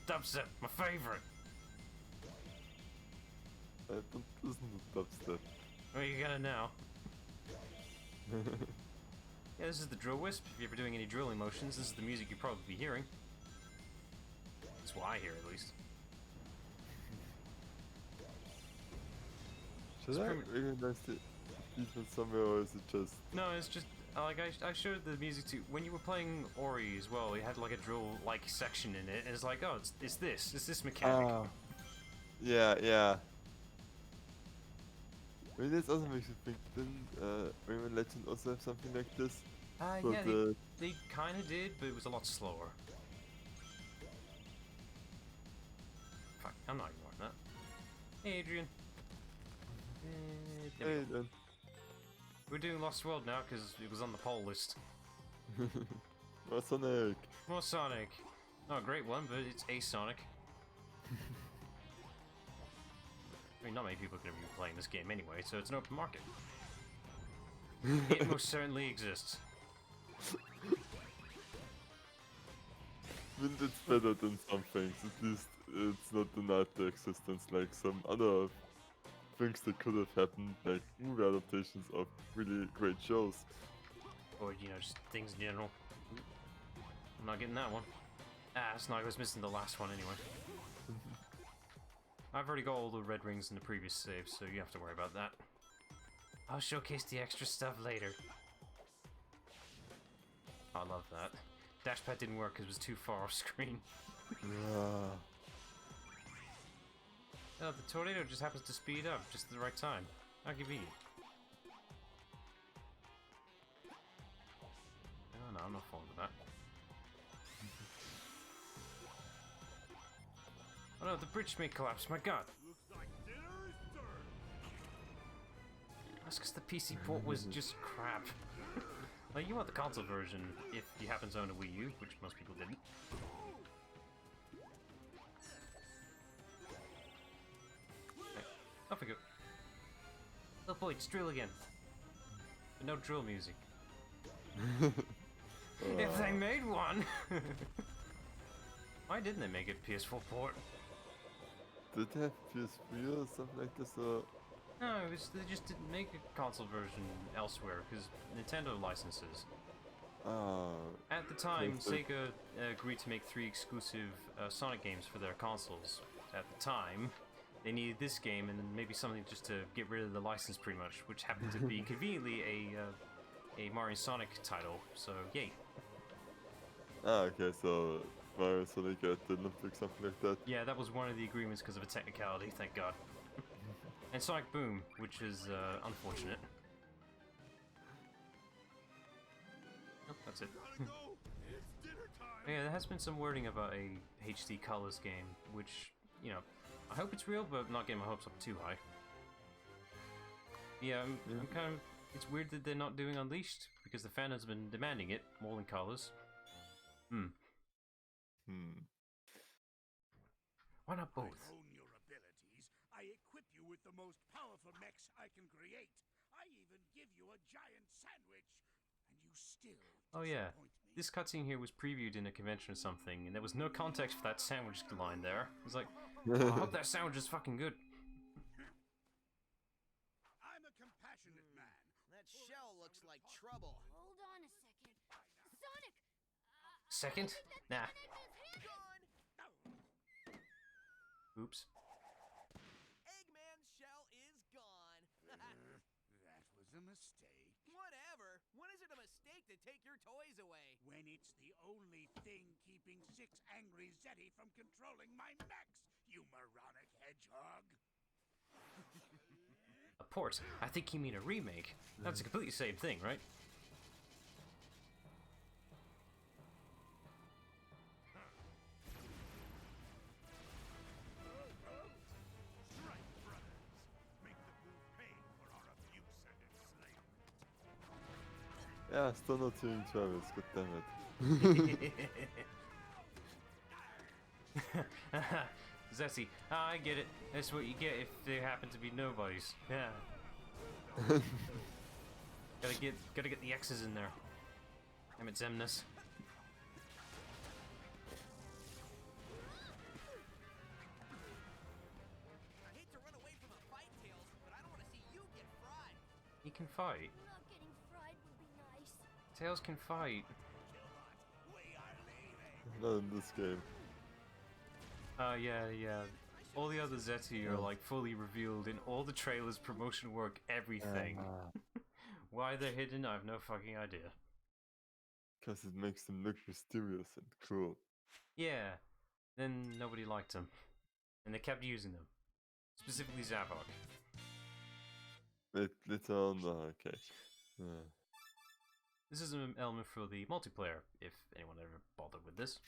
Dubstep, my favorite. I don't listen to dubstep. Well, you gotta now. Yeah, this is the Drill Wisp. If you're ever doing any drilling motions, this is the music you'll probably be hearing. That's what I hear, at least. Should I recognize the beat from somewhere, or is it just... No, it's just... Like I showed the music to when you were playing Ori as well. It had like a drill-like section in it, and it's like, oh, it's this mechanic. Yeah, yeah. I mean, this also makes me think, didn't Rayman Legend also have something like this? Yeah, they kind of did, but it was a lot slower. Fuck, I'm not ignoring that. Hey, Adrian. There we Hey, go. then. We're doing Lost World now because it was on the poll list. Oh, Sonic! More Sonic. Not a great one, but it's a Sonic. I mean, not many people are going to be playing this game anyway, so it's an open market. It most certainly exists. I mean, it's better than some things. At least it's not denied the existence like some other things that could have happened, like movie adaptations of really great shows. Or, you know, just things in general. I'm not getting that one. It's not, I was missing the last one anyway. I've already got all the red rings in the previous save, so you have to worry about that. I'll showcase the extra stuff later. I love that. Dashpad didn't work because it was too far off screen. Yeah. Oh, the tornado just happens to speed up just at the right time. I'll give you. Oh no, I'm not falling for that. Oh no, the bridge may collapse, my god! Looks like dinner is served. That's because the PC port was just crap. Like, you want the console version if you happen to own a Wii U, which most people didn't. Okay, off we go. Oh boy, it's drill again. But no drill music. If they made one! Why didn't they make it PS4 port? Did they have PS3 or something like this? Or No, they just didn't make a console version elsewhere because Nintendo licenses. At the time, Sega agreed to make 3 exclusive Sonic games for their consoles. At the time, they needed this game and maybe something just to get rid of the license, pretty much, which happened to be conveniently a Mario Sonic title. So, yay! okay, so Mario Sonic at the Olympics, something like that. Yeah, that was one of the agreements because of a technicality. Thank God. And Sonic Boom, which is unfortunate. Oh, that's it. Gotta go. It's dinner time. Yeah, there has been some wording about a HD Colors game, which, you know, I hope it's real, but I'm not getting my hopes up too high. Yeah, I'm kind of... It's weird that they're not doing Unleashed, because the fan has been demanding it, more than Colors. Why not both? I own your abilities. I equip you with the most powerful mechs I can create. I even give you a giant sandwich. And you still Oh yeah, disappoint me. this cutscene here was previewed in a convention or something, and there was no context for that sandwich line there. It was like, oh, I hope that sandwich is fucking good. I'm a compassionate man. That shell looks like trouble. Hold on a second. Sonic! Second? Nah. Oops. Eggman's shell is gone. That was a mistake. Whatever. When is it a mistake to take your toys away? When it's the only thing keeping 6 angry Zeti from controlling my mechs, you moronic hedgehog. A port. I think you mean a remake. That's a completely same thing, right? Strike, brothers. Make the fool pay for our abuse and enslavement. Yeah, still not seeing Travis, god damn it. Zessie, I get it. That's what you get if there happen to be nobodies. Yeah. gotta get the X's in there. Damn it, Zemnis. I hate to run away from a fight, Tails, but I don't want to see you get fried. He can fight. Not getting fried would be nice. Tails can fight. We are leaving. Not in this game. Yeah. All the other Zeti are like fully revealed in all the trailers, promotion work, everything. Why they're hidden, I have no fucking idea. Because it makes them look mysterious and cruel. Yeah, then nobody liked them. And they kept using them. Specifically Zavok. Later on, okay. This is an element for the multiplayer, if anyone ever bothered with this.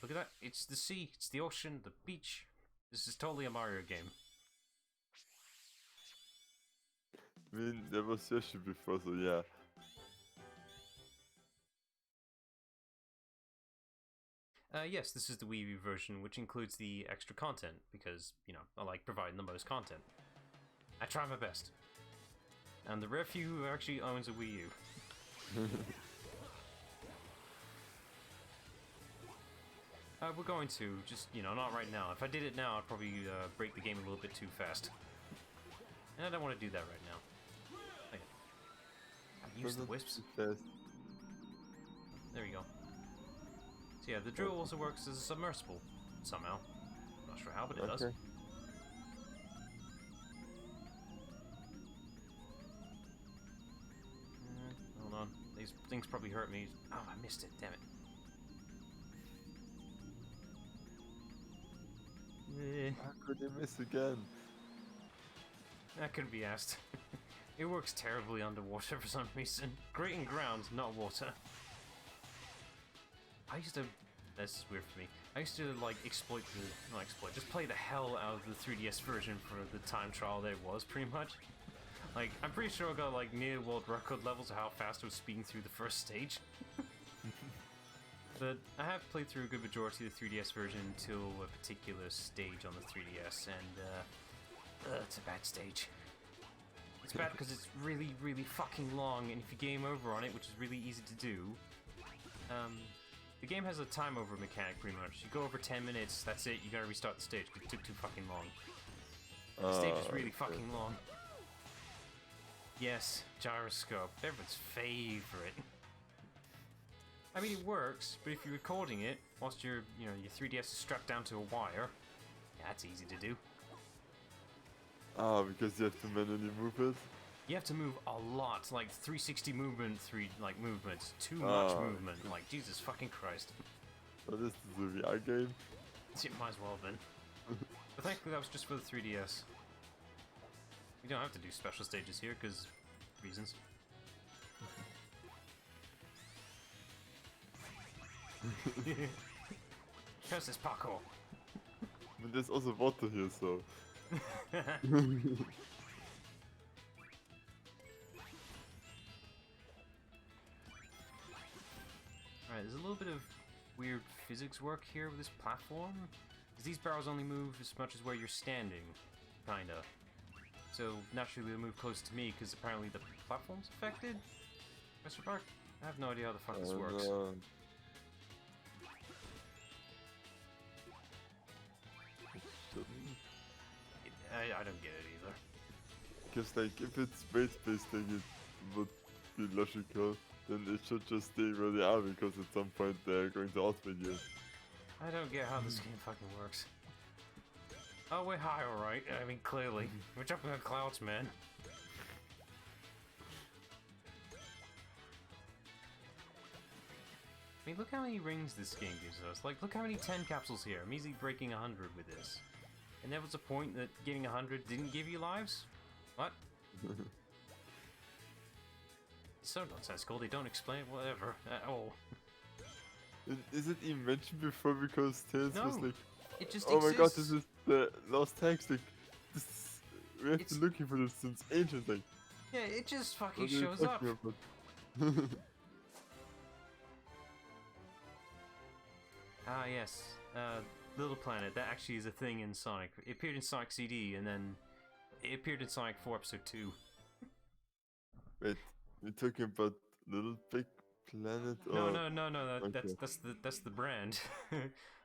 Look at that, it's the sea, it's the ocean, the beach. This is totally a Mario game. I mean, there was Yoshi before, so yeah. Yes, this is the Wii U version, which includes the extra content, because, you know, I like providing the most content. I try my best. And the rare few who actually owns a Wii U. We're going to, just, you know, not right now. If I did it now, I'd probably break the game a little bit too fast. And I don't want to do that right now. Oh, yeah. I've used the wisps. There we go. So yeah, the drill also works as a submersible, somehow. Not sure how, but it does. Hold on. These things probably hurt me. Oh, I missed it, damn it. How could you miss again? That couldn't be asked. It works terribly underwater for some reason. Great in ground, not water. I used to... This is weird for me. I used to, like, just play the hell out of the 3DS version for the time trial there was, pretty much. Like, I'm pretty sure I got, like, near world record levels of how fast I was speeding through the first stage. But I have played through a good majority of the 3DS version until a particular stage on the 3DS, and, it's a bad stage. It's bad because it's really, really fucking long, and if you game over on it, which is really easy to do, the game has a time over mechanic, pretty much. You go over 10 minutes, that's it, you gotta restart the stage, because it took too fucking long. The stage is really fucking long. Yes, gyroscope, everyone's favorite. I mean, it works, but if you're recording it, whilst your 3DS is strapped down to a wire, yeah, that's easy to do. Ah, because you have to manually move it? You have to move a lot, like 360 movements, too much movement, like Jesus fucking Christ. So this is a VR game? It might as well have been. But thankfully that was just for the 3DS. You don't have to do special stages here, because reasons. Curse this parkour! But there's also water here, so... Alright, there's a little bit of weird physics work here with this platform. Because these barrels only move as much as where you're standing, kinda. So naturally they'll move close to me because apparently the platform's affected? Mr. Park? I have no idea how the fuck this works. I don't get it either. Because like, if it's weight-based thing, it would be logical. Then it should just stay where they are, because at some point they're going to outwit you. I don't get how this game fucking works. Oh, we're high, alright. I mean, clearly. We're jumping on clouds, man. I mean, look how many rings this game gives us. Like, look how many 10 capsules here. I'm easily breaking 100 with this. And there was a point that getting 100 didn't give you lives? What? It's so nonsensical, they don't explain whatever at all. Is it even mentioned before? Because Tails was like, it just oh exists. my god, this is the lost text, like, this, we have been looking for this since ancient, like. Yeah, it just fucking shows up. Ah yes, Little Planet, that actually is a thing in Sonic. It appeared in Sonic CD, and then it appeared in Sonic 4 Episode 2. Wait, we're talking about Little Big Planet? No, or... no, okay. that's the brand.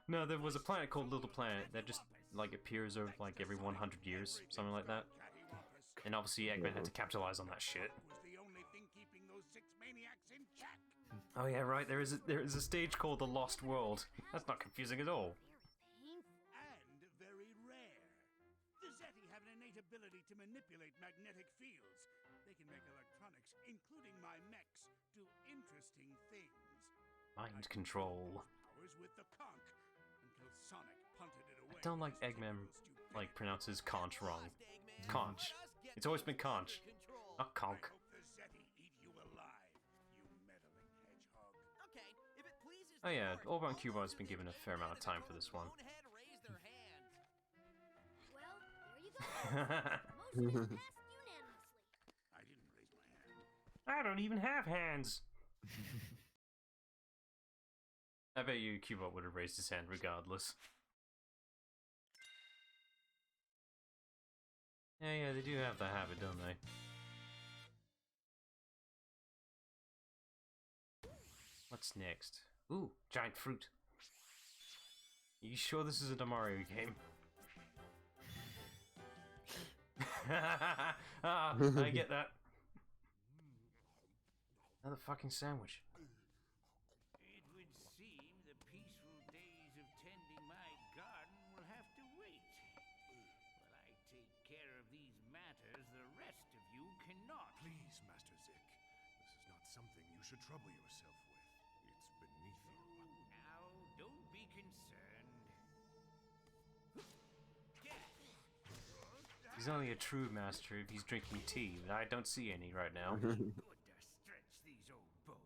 No, there was a planet called Little Planet that just, like, appears over, like, every 100 years, something like that. And obviously Eggman had to capitalize on that shit. Oh yeah, right, there is a stage called The Lost World. That's not confusing at all. And very rare. to manipulate magnetic fields. They can make electronics, including my mechs, do interesting things. Mind control. Powers with the conch until Sonic punted it away. I don't like with his Eggman, typical like, stupidity. pronounces conch wrong. Eggman. Conch. It's always been conch, not I conch. hope the Zeti eat you alive, you meddling hedgehog. Okay, if it pleases Oh the yeah, court, Orban all Cuba those has who been given a think fair amount of Eggman time is for a this one. bonehead raise their hands. Well, there you go. Motion is passed unanimously. I didn't raise my hand. I don't even have hands! I bet you Cubot would have raised his hand regardless. Yeah, they do have that habit, don't they? What's next? Ooh, giant fruit. You sure this isn't a Mario game? Ah, I get that. Another fucking sandwich. It would seem the peaceful days of tending my garden will have to wait. While I take care of these matters, the rest of you cannot. Please, Master Zick. This is not something you should trouble yourself with. It's beneath you. Now, don't be concerned. He's only a true master if he's drinking tea, but I don't see any right now. Good to stretch these old bones.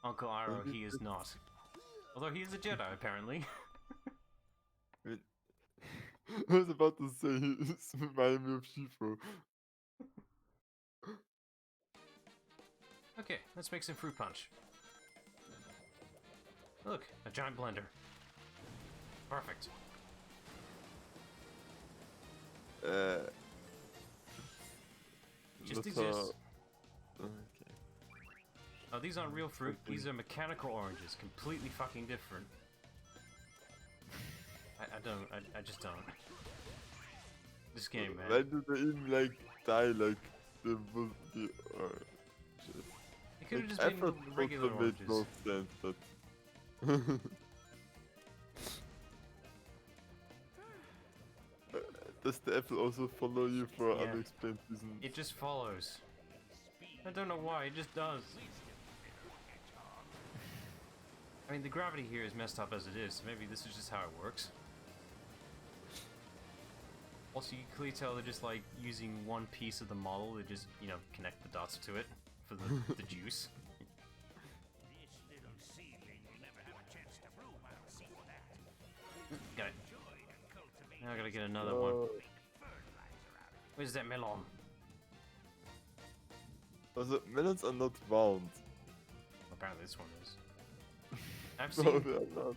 Uncle Iroh, he is not. Although he is a Jedi, apparently. I was about to say it's reminding me of Shifu. Okay, let's make some fruit punch. Look, a giant blender. Perfect. Just That's, exists. Okay. Oh, these aren't real fruit. These are mechanical oranges. Completely fucking different. I just don't. This game, man. Why do they even like die like the oranges? It could have just Apple been regular also made oranges. no sense, but does the apple also follow you for Yeah. unexplained reasons? It just follows. I don't know why, it just does. I mean, the gravity here is messed up as it is, so maybe this is just how it works. Also, you can clearly tell they're just like using one piece of the model, they just, you know, connect the dots to it for the juice. This little seedling will never have a chance to bloom, I'll see to that. Got it. Joy to cultivate Now I gotta get another one. fertilizer out of it. Where's that melon? Also, melons are not round. Apparently this one is. I've No, seen, they are not.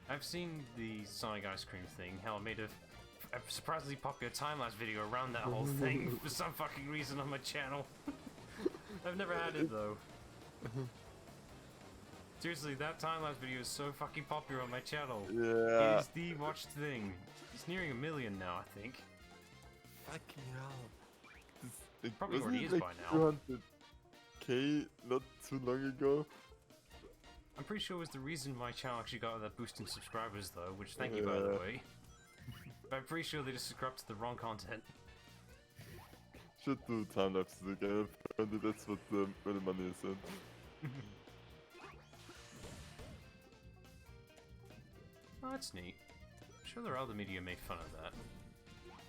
I've seen the Sonic ice cream thing, how it made a surprisingly popular time-lapse video around that whole thing for some fucking reason on my channel. I've never had it though. Seriously, that time-lapse video is so fucking popular on my channel. It Yeah. is the watched thing. It's nearing 1 million now, I think. Fucking hell. It Probably wasn't already it is like by now. 200K not too long ago. I'm pretty sure it was the reason my channel actually got that boost in subscribers though, which thank you by the Yeah. way. But I'm pretty sure they just subscribed to the wrong content. Should do time lapses again. Apparently that's what where the money is in. Oh, that's neat. I'm sure there are other media make fun of that.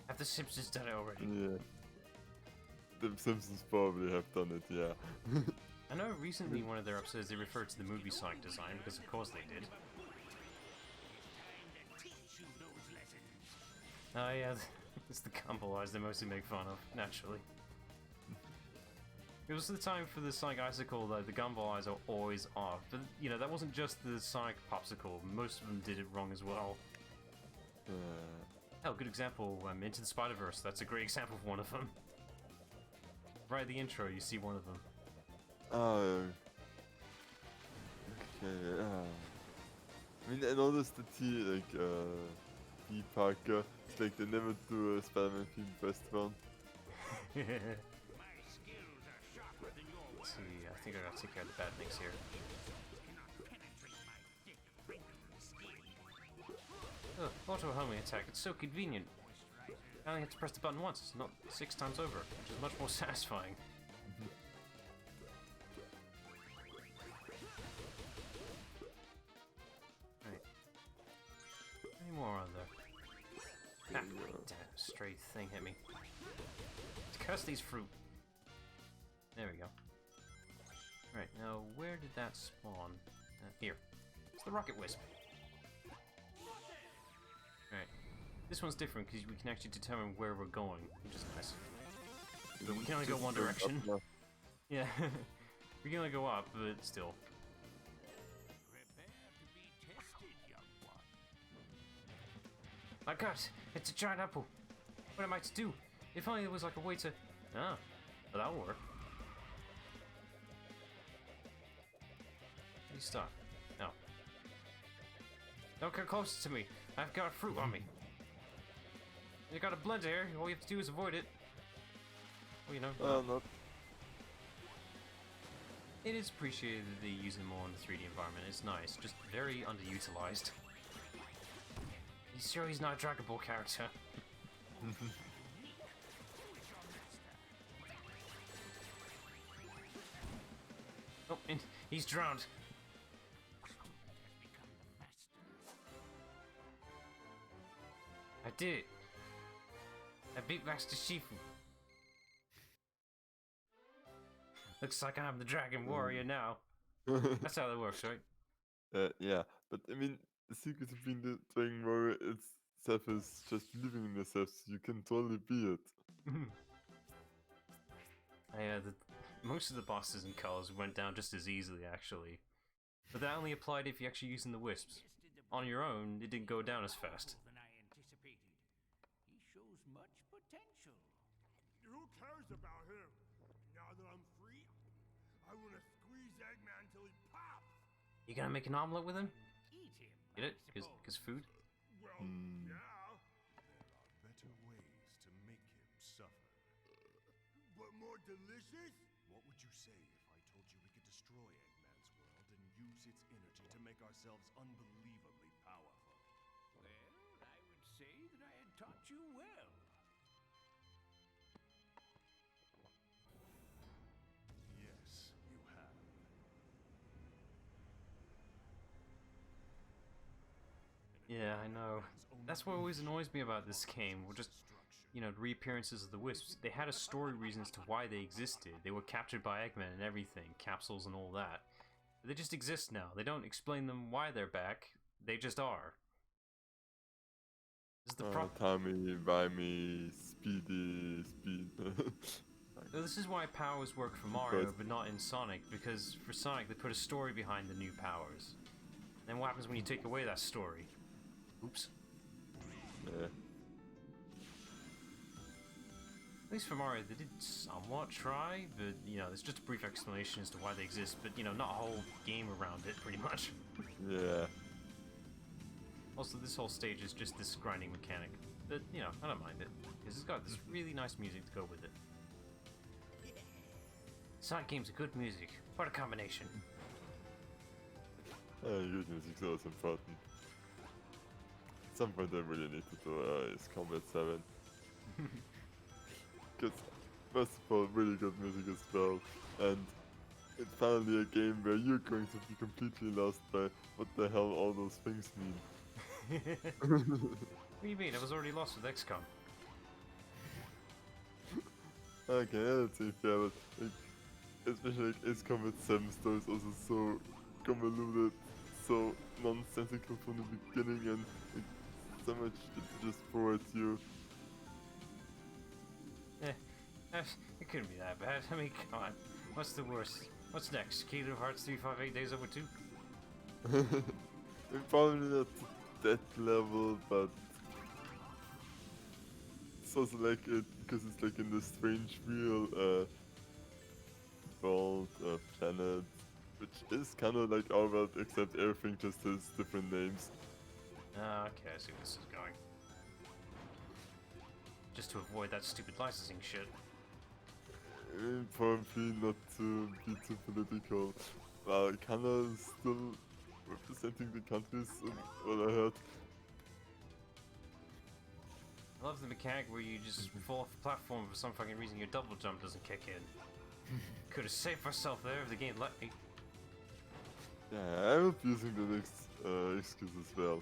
Have the Simpsons done it already? Yeah. The Simpsons probably have done it, yeah. I know recently one of their episodes they referred to the movie Sonic design, because of course they did. Teach you those lessons. Oh yeah, it's the Gumball eyes they mostly make fun of, naturally. It was the time for the Sonic Icicle that the Gumball eyes are always off, but you know, that wasn't just the Sonic Popsicle, most of them did it wrong as well. Hell, good example, Into the Spider-Verse, that's a great example of one of them. Right at the intro, you see one of them. Oh. Okay, I mean, I noticed that P. Parker, it's like they never do a Spider-Man film first round. My skills are sharper than your Let's words. see, I think I gotta take care of the bad things here. Cannot penetrate my thick, wrinkly skin. Auto homing attack, it's so convenient. Moisturizer I only had to press the button once, not 6 times over, which is much more satisfying. Right. Any more on there? Ah, damn, stray thing hit me. Curse these fruit. There we go. Right, now where did that spawn? Here. It's the rocket wisp. Right. This one's different because we can actually determine where we're going, which is nice. But we can only go one direction. Yeah. We can only go up, but still. Prepare to be tested, young one. My god, it's a giant apple. What am I to do? If only there was like a way to... Ah, well, that'll work. You stop. No. Don't get close to me. I've got fruit on me. You got a blender here. All you have to do is avoid it. Well, you know. Not. It is appreciated that they use them more in the 3D environment. It's nice, just very underutilized. You sure he's not a Dragon Ball character? Oh, and he's drowned. I did it. I beat Master Shifu. Looks like I'm the Dragon Warrior now. That's how that works, right? Yeah, but I mean, the secret of being the Dragon Warrior itself is just believing in yourself, so you can totally be it. Most of the bosses and colors went down just as easily, actually. But that only applied if you're actually using the wisps. On your own, it didn't go down as fast. Than I anticipated. He shows much potential. Who cares about him? Now that I'm free, I want to squeeze Eggman till he pops. You gonna make an omelet with him? Eat him. Get it? I suppose. Cause food? Well, Hmm. yeah. There are better ways to make him suffer. But more delicious? What would you say if I told you we could destroy Eggman's world and use its energy to make ourselves unbelievably powerful? Well, I would say that I had taught you well. Yes, you have. Yeah, I know. That's what always annoys me about this game. We're just, you know, the reappearances of the wisps. They had a story reasons to why they existed. They were captured by Eggman and everything, capsules and all that. But they just exist now. They don't explain them why they're back. They just are. This is the Tommy, Vimey, Speedy, Speed. This is why powers work for Mario, but not in Sonic, because for Sonic they put a story behind the new powers. Then what happens when you take away that story? Oops. Yeah. At least for Mario, they did somewhat try, but, you know, it's just a brief explanation as to why they exist, but, you know, not a whole game around it, pretty much. Yeah. Also, this whole stage is just this grinding mechanic, but, you know, I don't mind it, because it's got this really nice music to go with it. Sonic games are good music. What a combination. Good music's always important. At some point I really need to do is Combat 7. Because, first of all, really good music as well, and it's finally a game where you're going to be completely lost by what the hell all those things mean. What do you mean? I was already lost with XCOM. Okay, yeah, that's fair, but like, especially like Ace Combat 7 story is also so convoluted, so nonsensical from the beginning, and like, so much it just forwards you. It couldn't be that bad. I mean, come on. What's the worst? What's next? Kingdom Hearts 358 Days Over 2? Probably not to that level, but it's also like it because it's like in this strange real world planet, which is kind of like our world, except everything just has different names. Okay, I see where this is going. Just to avoid that stupid licensing shit. Probably not to be too political. Canada's still representing the countries, what I heard. love the mechanic where you just fall off the platform for some fucking reason your double jump doesn't kick in. Could have saved myself there if the game let me. Yeah, I'm abusing the next excuse as well.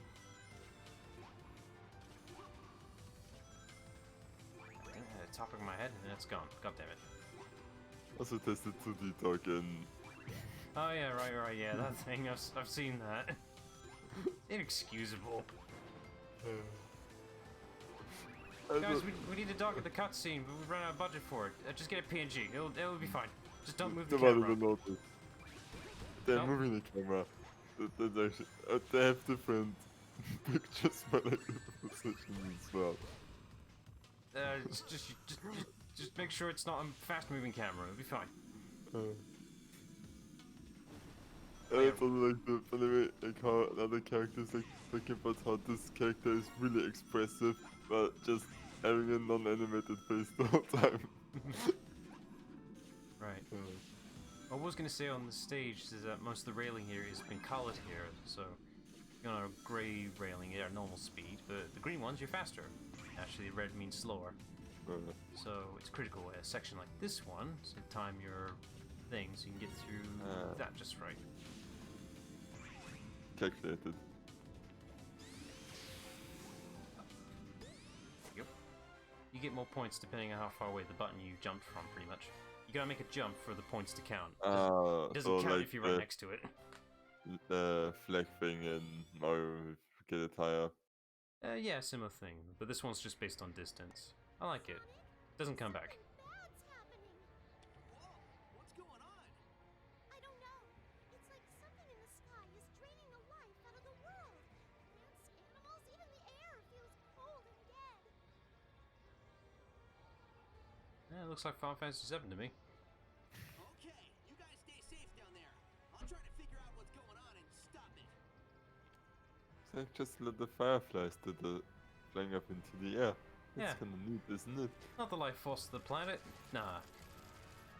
Top of my head and it's gone. God damn it. Also tested 2D talk and Oh yeah, right, yeah, that thing, I've seen that. Inexcusable. Guys, we need a dog at the cutscene, but we ran out of budget for it. Just get a PNG, it'll be fine. Just don't move the camera. even notice. They're Nope. moving the camera. That's actually, they have different pictures for like the positions as well. Just make sure it's not a fast-moving camera. It'll be fine. It's also like the funny way, like how other characters like talking about how this character is really expressive, but just having a non-animated face the whole time. Right. I was gonna say on the stage is that most of the railing here has been colored here, so you know, grey railing are normal speed, but the green ones you're faster. Actually, red means slower. So it's critical a section like this one, so time your thing so you can get through that just right. Calculated. Yep. You get more points depending on how far away the button you jumped from, pretty much. You gotta make a jump for the points to count. It doesn't count like if you're right next to it. The flag thing in Mario, if you get it higher. Yeah, similar thing, but this one's just based on distance. I like it. Doesn't come back. Bad's happening. Whoa, what's going on? I don't know. It's like something in the sky is draining the life out of the world. Plants, animals, even the air feels cold and dead. Yeah, it looks like Final Fantasy VII to me. Okay, you guys stay safe down there. I'll try to figure out what's going on and stop it. So just let the fireflies do the flying up into the air. That's Yeah. kinda neat, isn't it? Not the life force of the planet. Nah.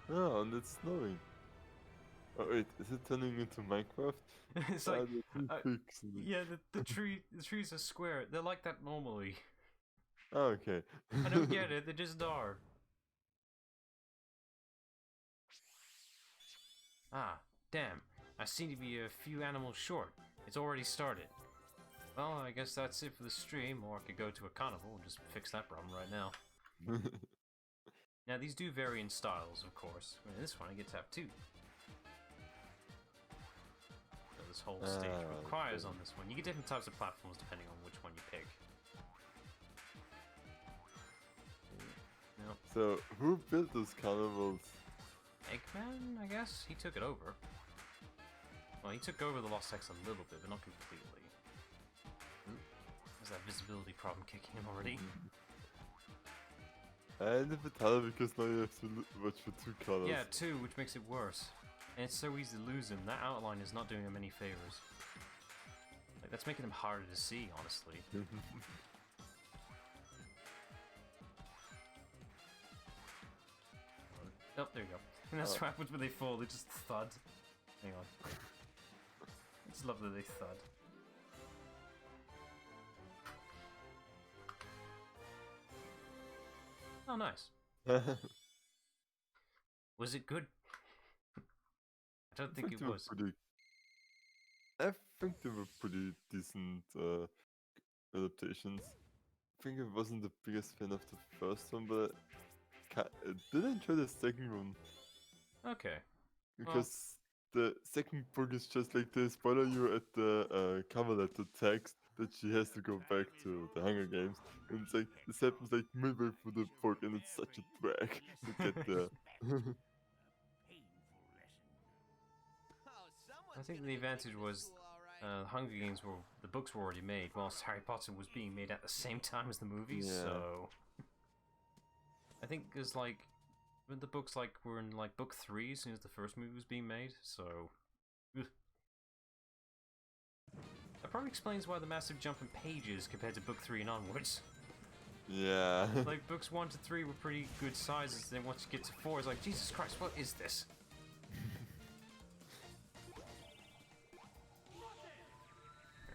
Oh, and it's snowing. Oh wait, is it turning into Minecraft? It's like, the two peaks in the- yeah, the trees are square. They're like that normally. Oh, okay. I don't get it. They just are. Ah, damn. I seem to be a few animals short. It's already started. Well, I guess that's it for the stream, or I could go to a carnival and just fix that problem right now. Now, these do vary in styles, of course. In this one, I get to have two. So this whole stage requires on this one. You get different types of platforms depending on which one you pick. Nope. So, who built those carnivals? Eggman, I guess? He took it over. Well, he took over the Lost X a little bit, but not completely. Ooh, there's that visibility problem kicking in already. And a bit harder because now you have to watch for two colors. Yeah, two, which makes it worse. And it's so easy to lose him. That outline is not doing him any favors. Like, that's making him harder to see, honestly. Oh, there you go. And that's what happens when they fall, they just thud. Hang on. I just love that they thud. Oh, nice. Was it good? I don't think it they were was. I think they were pretty decent adaptations. I think I wasn't the biggest fan of the first one, but I did enjoy the second one. Okay. Because the second book is just like they spoiler you at the cover letter text that she has to go back to the Hunger Games. And it's like, this happens like midway through the book and it's such a drag to get there. I think the advantage was Hunger Games the books were already made, whilst Harry Potter was being made at the same time as the movies. Yeah. So I think there's like the books like were in like book 3 as soon as the first movie was being made. So ugh. That probably explains why the massive jump in pages compared to book 3 and onwards. Yeah. Like books 1 to 3 were pretty good sizes. Then once you get to 4, it's like Jesus Christ, what is this?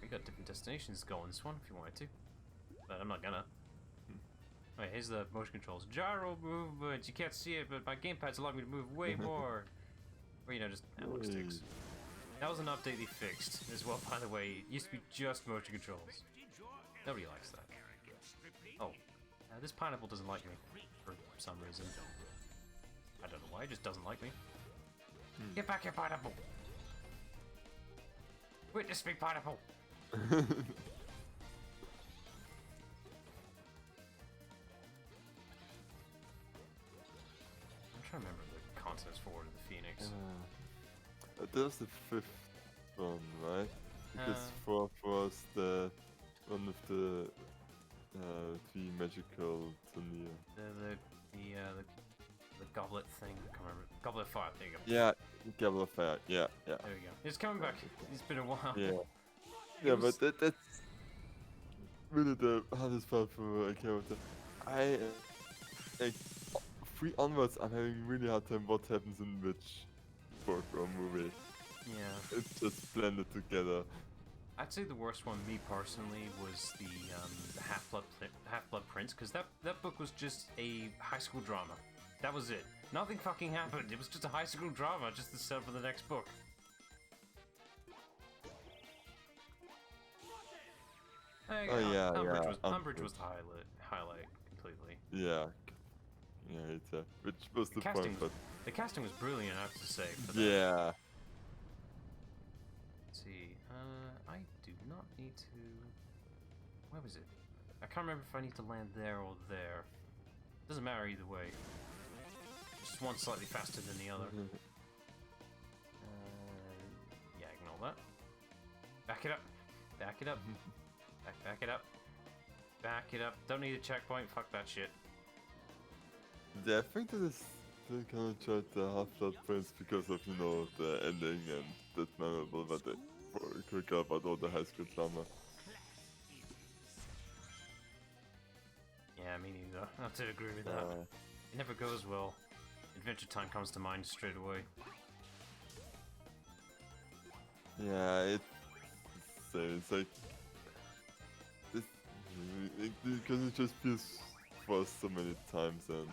You got different destinations to go on this one if you wanted to, but I'm not gonna. Alright, here's the motion controls. Gyro movement. You can't see it, but my gamepad's allowing me to move way more. Or, you know, just analog sticks. That was an update they fixed as well, by the way. It used to be just motion controls. Nobody likes that. Oh, this pineapple doesn't like me for some reason. I don't know why, it just doesn't like me. Get back here, pineapple! Witness me, pineapple! I'm trying to remember the contents for Order of the Phoenix. That was the 5th one, right? Because 4th was the one of the 3 magical turnier. The goblet thing, I can't remember. Goblet of Fire, there you go. Yeah, Goblet of Fire, yeah. There we go. It's coming back. It's been a while. Yeah, but that's really the hardest part for a character. Like, 3 onwards, I'm having really hard time what happens in which book or movie. Yeah. It's just blended together. I'd say the worst one, me personally, was the Half-Blood Prince, because that book was just a high school drama. That was it. Nothing fucking happened. It was just a high school drama, just to set up for the next book. Umbridge was the highlight completely. Yeah, it's which was the point, but the casting was brilliant, I have to say. For that. Yeah. Let's see. I do not need to. Where was it? I can't remember if I need to land there or there. Doesn't matter either way. Just one slightly faster than the other. Yeah, ignore that. Back it up. Back it up. Back it up. Back it up. Don't need a checkpoint. Fuck that shit. Yeah, I think that is they kind of tried the Half-Blood Prince because of, you know, the ending and that's memorable, but they quick about all the high school drama. Yeah, me neither. I have to agree with that. It never goes well. Adventure Time comes to mind straight away. Yeah, it's like because it just feels forced so many times, and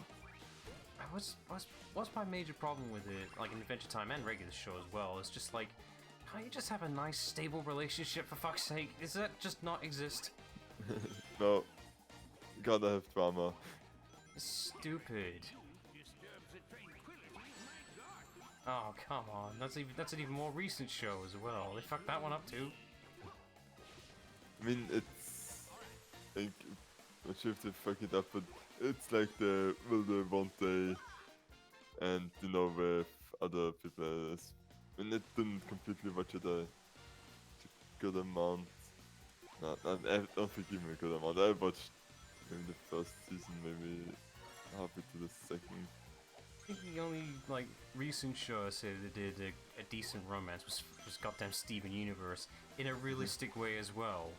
what's my major problem with it, like in Adventure Time and regular show as well, it's just like, can't you just have a nice stable relationship for fuck's sake? Does that just not exist? No, gotta have drama. It's stupid. Oh, come on. That's an even more recent show as well. They fucked that one up too. I mean, it's like, I'm not sure if they fuck it up, but it's like the one day, and you know, with other people. I mean, it didn't completely watch it a good amount. No, don't think even a good amount. I watched maybe the first season, maybe halfway to the second. I think the only like recent show I say that did a decent romance was goddamn Steven Universe in a realistic way as well.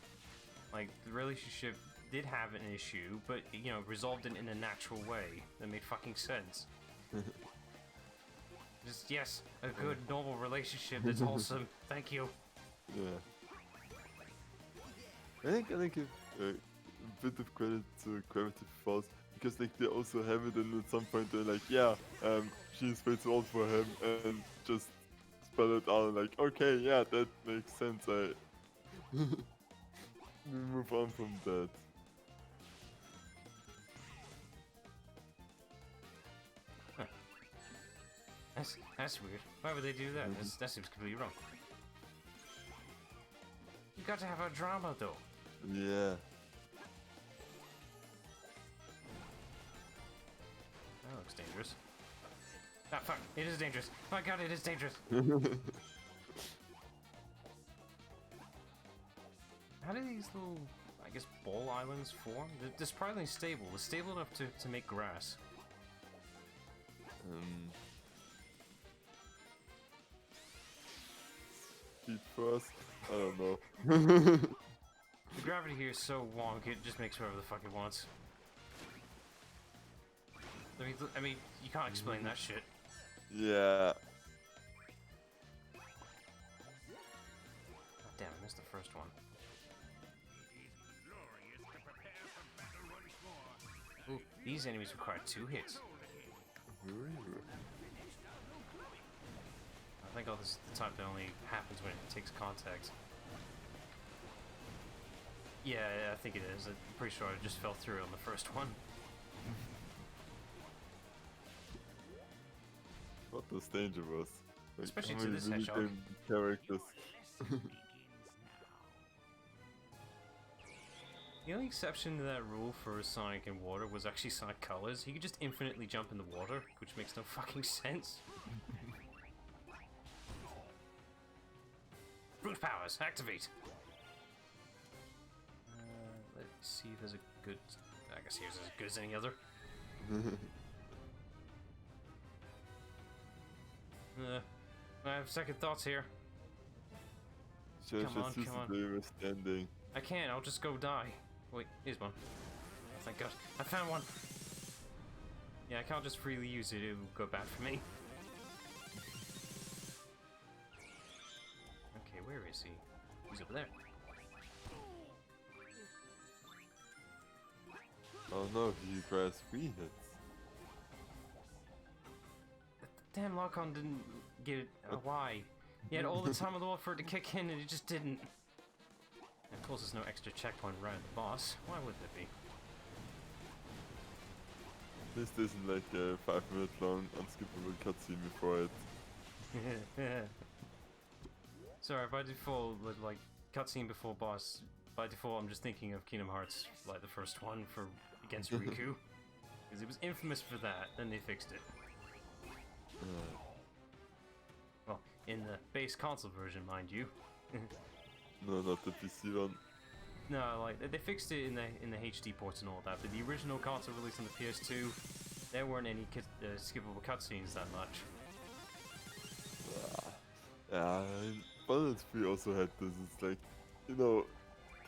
Like the relationship did have an issue, but you know, resolved it in a natural way that made fucking sense. Just yes, a good normal relationship that's wholesome. Thank you. Yeah. I think I give a bit of credit to Gravity Falls. Because like they also have it, and at some point they're like, yeah, she's way too old for him, and just spell it out like, okay, yeah, that makes sense. I we move on from that. Huh. That's weird. Why would they do that? That seems completely wrong. You got to have a drama though. Yeah. That looks dangerous. Ah, fuck. It is dangerous. My god, it is dangerous. How do these little, I guess, ball islands form? They're surprisingly stable. They're stable enough to make grass. Speed first? I don't know. The gravity here is so wonky, it just makes whatever the fuck it wants. I mean, you can't explain that shit. Yeah. Oh, damn, I missed the first one. Ooh. These enemies require 2 hits. Ooh. I think all this is the type that only happens when it takes contact. Yeah, I think it is. I'm pretty sure I just fell through on the first one. What was dangerous? Like, Especially how to many this really hedgehog. damn characters. The only exception to that rule for Sonic in water was actually Sonic Colors. He could just infinitely jump in the water, which makes no fucking sense. Brute powers, activate! Let's see if there's a good... I guess here's as good as any other. I have second thoughts here. Just Come on, use come on. the way we're standing. I can't, I'll just go die. Wait, here's one. Oh, thank God. I found one! Yeah, I can't just freely use it, it'll go bad for me. Okay, where is he? He's over there. Oh no, he requires 3 hits. The damn lock-on didn't get it. Why? He had all the time in the world for it to kick in and it just didn't. And of course there's no extra checkpoint right at the boss. Why would there be? This isn't like a 5-minute long unskippable cutscene before it. Sorry, by default, like, cutscene before boss, by default I'm just thinking of Kingdom Hearts, like the first one for against Riku. Because it was infamous for that, then they fixed it. Well, in the base console version, mind you. No, not the PC one. No, like they fixed it in the HD ports and all that, but the original console released on the PS2, there weren't any skippable cutscenes that much. Yeah, Battle-Hardened 3 also had this. It's like, you know,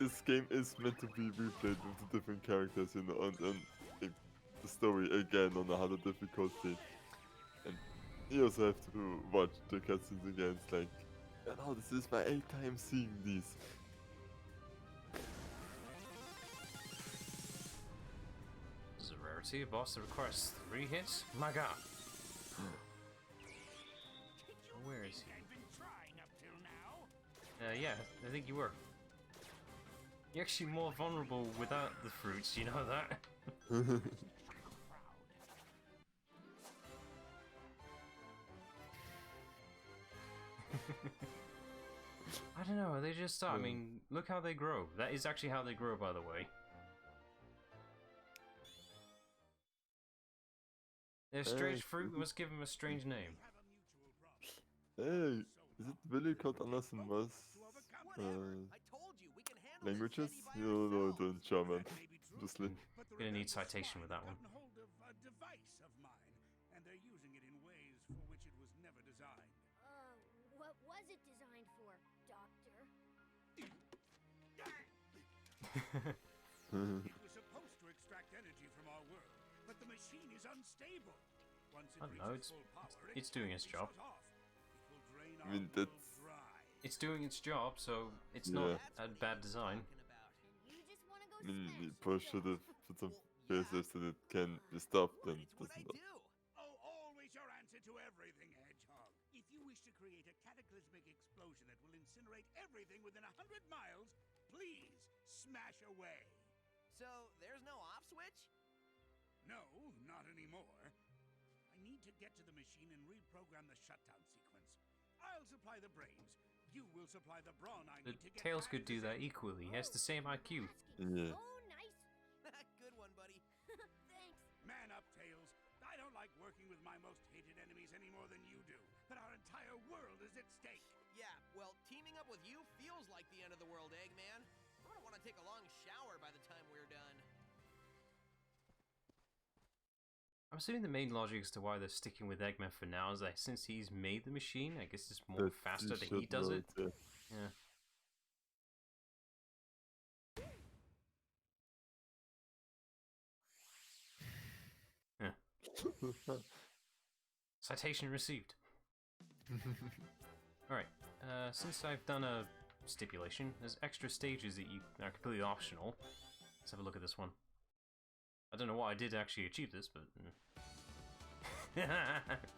this game is meant to be replayed with the different characters, you know, and like, the story again on a harder difficulty. And you also have to watch the cutscenes again. It's like, you know, this is my 8th time seeing these. This is a rarity, a boss that requires 3 hits? My God. Where is he? Yeah, I think you were. You're actually more vulnerable without the fruits, you know that? I don't know, they just start. I mean, look how they grow. That is actually how they grow, by the way. They're strange fruit, we must give them a strange name. Hey, is it really called Anders and Moss? Languages? You know, the German. Just like. Gonna need citation with that one. What was it designed for, Doctor? It was supposed to extract energy from our world, but the machine is unstable. Once it I don't know, reaches full power, it's doing its job. shut off. It will drain I mean, our world that's. dry. It's doing its job, so it's not a bad design. You just want to go I mean, you smash probably should have put some places that it can be stopped and doesn't. Oh, always your answer to everything, Hedgehog. If you wish to create a cataclysmic explosion that will incinerate everything within 100 miles, please smash away. So, there's no off switch? No, not anymore. I need to get to the machine and reprogram the shutdown sequence. I'll supply the brains. You will supply the brawn I The need to get Tails back could to do the- that equally. He has the same IQ. Yeah. Oh, nice. Good one, buddy. Thanks. Man up, Tails. I don't like working with my most hated enemies any more than you do. But our entire world is at stake. Yeah, well, teaming up with you feels like the end of the world, Eggman. I'm gonna want to take a long shower by the time we're done. I'm assuming the main logic as to why they're sticking with Eggman for now is that since he's made the machine, I guess it's more faster that he does it. Yeah. Citation received. Alright, since I've done a stipulation, there's extra stages that are completely optional. Let's have a look at this one. I don't know what I did to actually achieve this, but...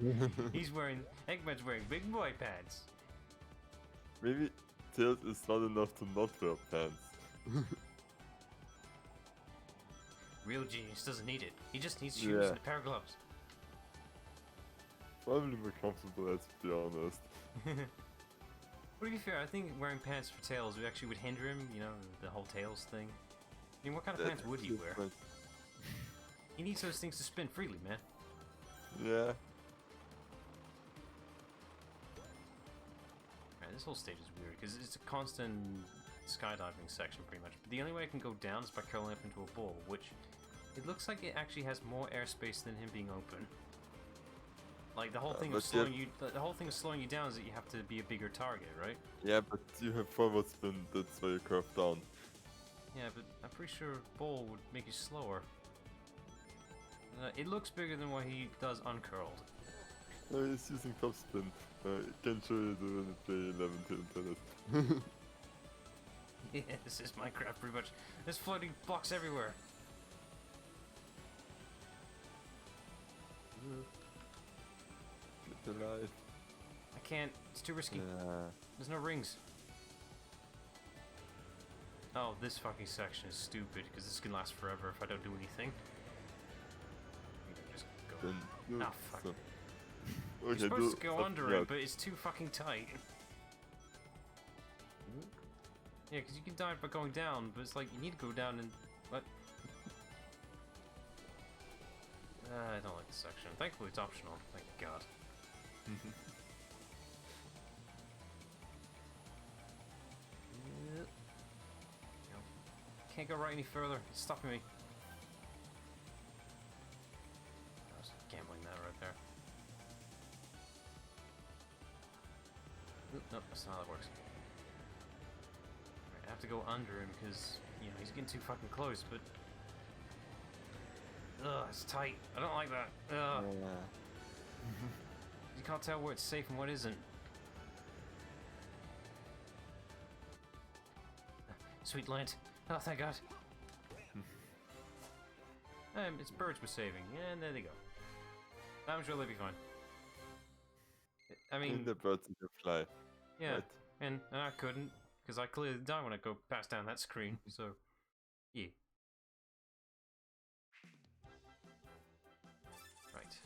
Eggman's wearing big boy pants. Maybe Tails is not enough to not wear pants. Real genius doesn't need it. He just needs shoes and a pair of gloves. Probably more comfortable, let's be honest. But to be fair, I think wearing pants for Tails actually would hinder him, you know, the whole Tails thing. I mean, what kind of pants would he wear? He needs those things to spin freely, man. Yeah. Right, this whole stage is weird, because it's a constant skydiving section, pretty much. But the only way I can go down is by curling up into a ball, which... It looks like it actually has more airspace than him being open. Like, the whole thing of slowing you... The whole thing of slowing you down is that you have to be a bigger target, right? Yeah, but you have forward spin, that's why you curve down. Yeah, but I'm pretty sure ball would make you slower. It looks bigger than what he does uncurled. He's using top spin. Can show you the play 11 to internet. Yeah, this is Minecraft pretty much. There's floating blocks everywhere. Get alive. I can't. It's too risky. There's no rings. Oh, this fucking section is stupid because this can last forever if I don't do anything. Just go. Then, Ah, fuck. So. You're Okay, supposed to go under it, but it's too fucking tight. Yeah, because you can die by going down, but it's like you need to go down and... What? I don't like this section. Thankfully it's optional, thank God. Can't go right any further, it's stopping me. I was gambling that right there. Oop, nope, that's not how that works. Right, I have to go under him because, you know, he's getting too fucking close, but... Ugh, it's tight. I don't like that. Ugh. You can't tell where it's safe and what isn't. Sweet land. Oh, thank God. It's birds we're saving, and there they go. I'm sure they'll be fine. I mean... the birds can fly. Yeah, right. and I couldn't, because I clearly die when I go pass down that screen, so... Yeah. Right.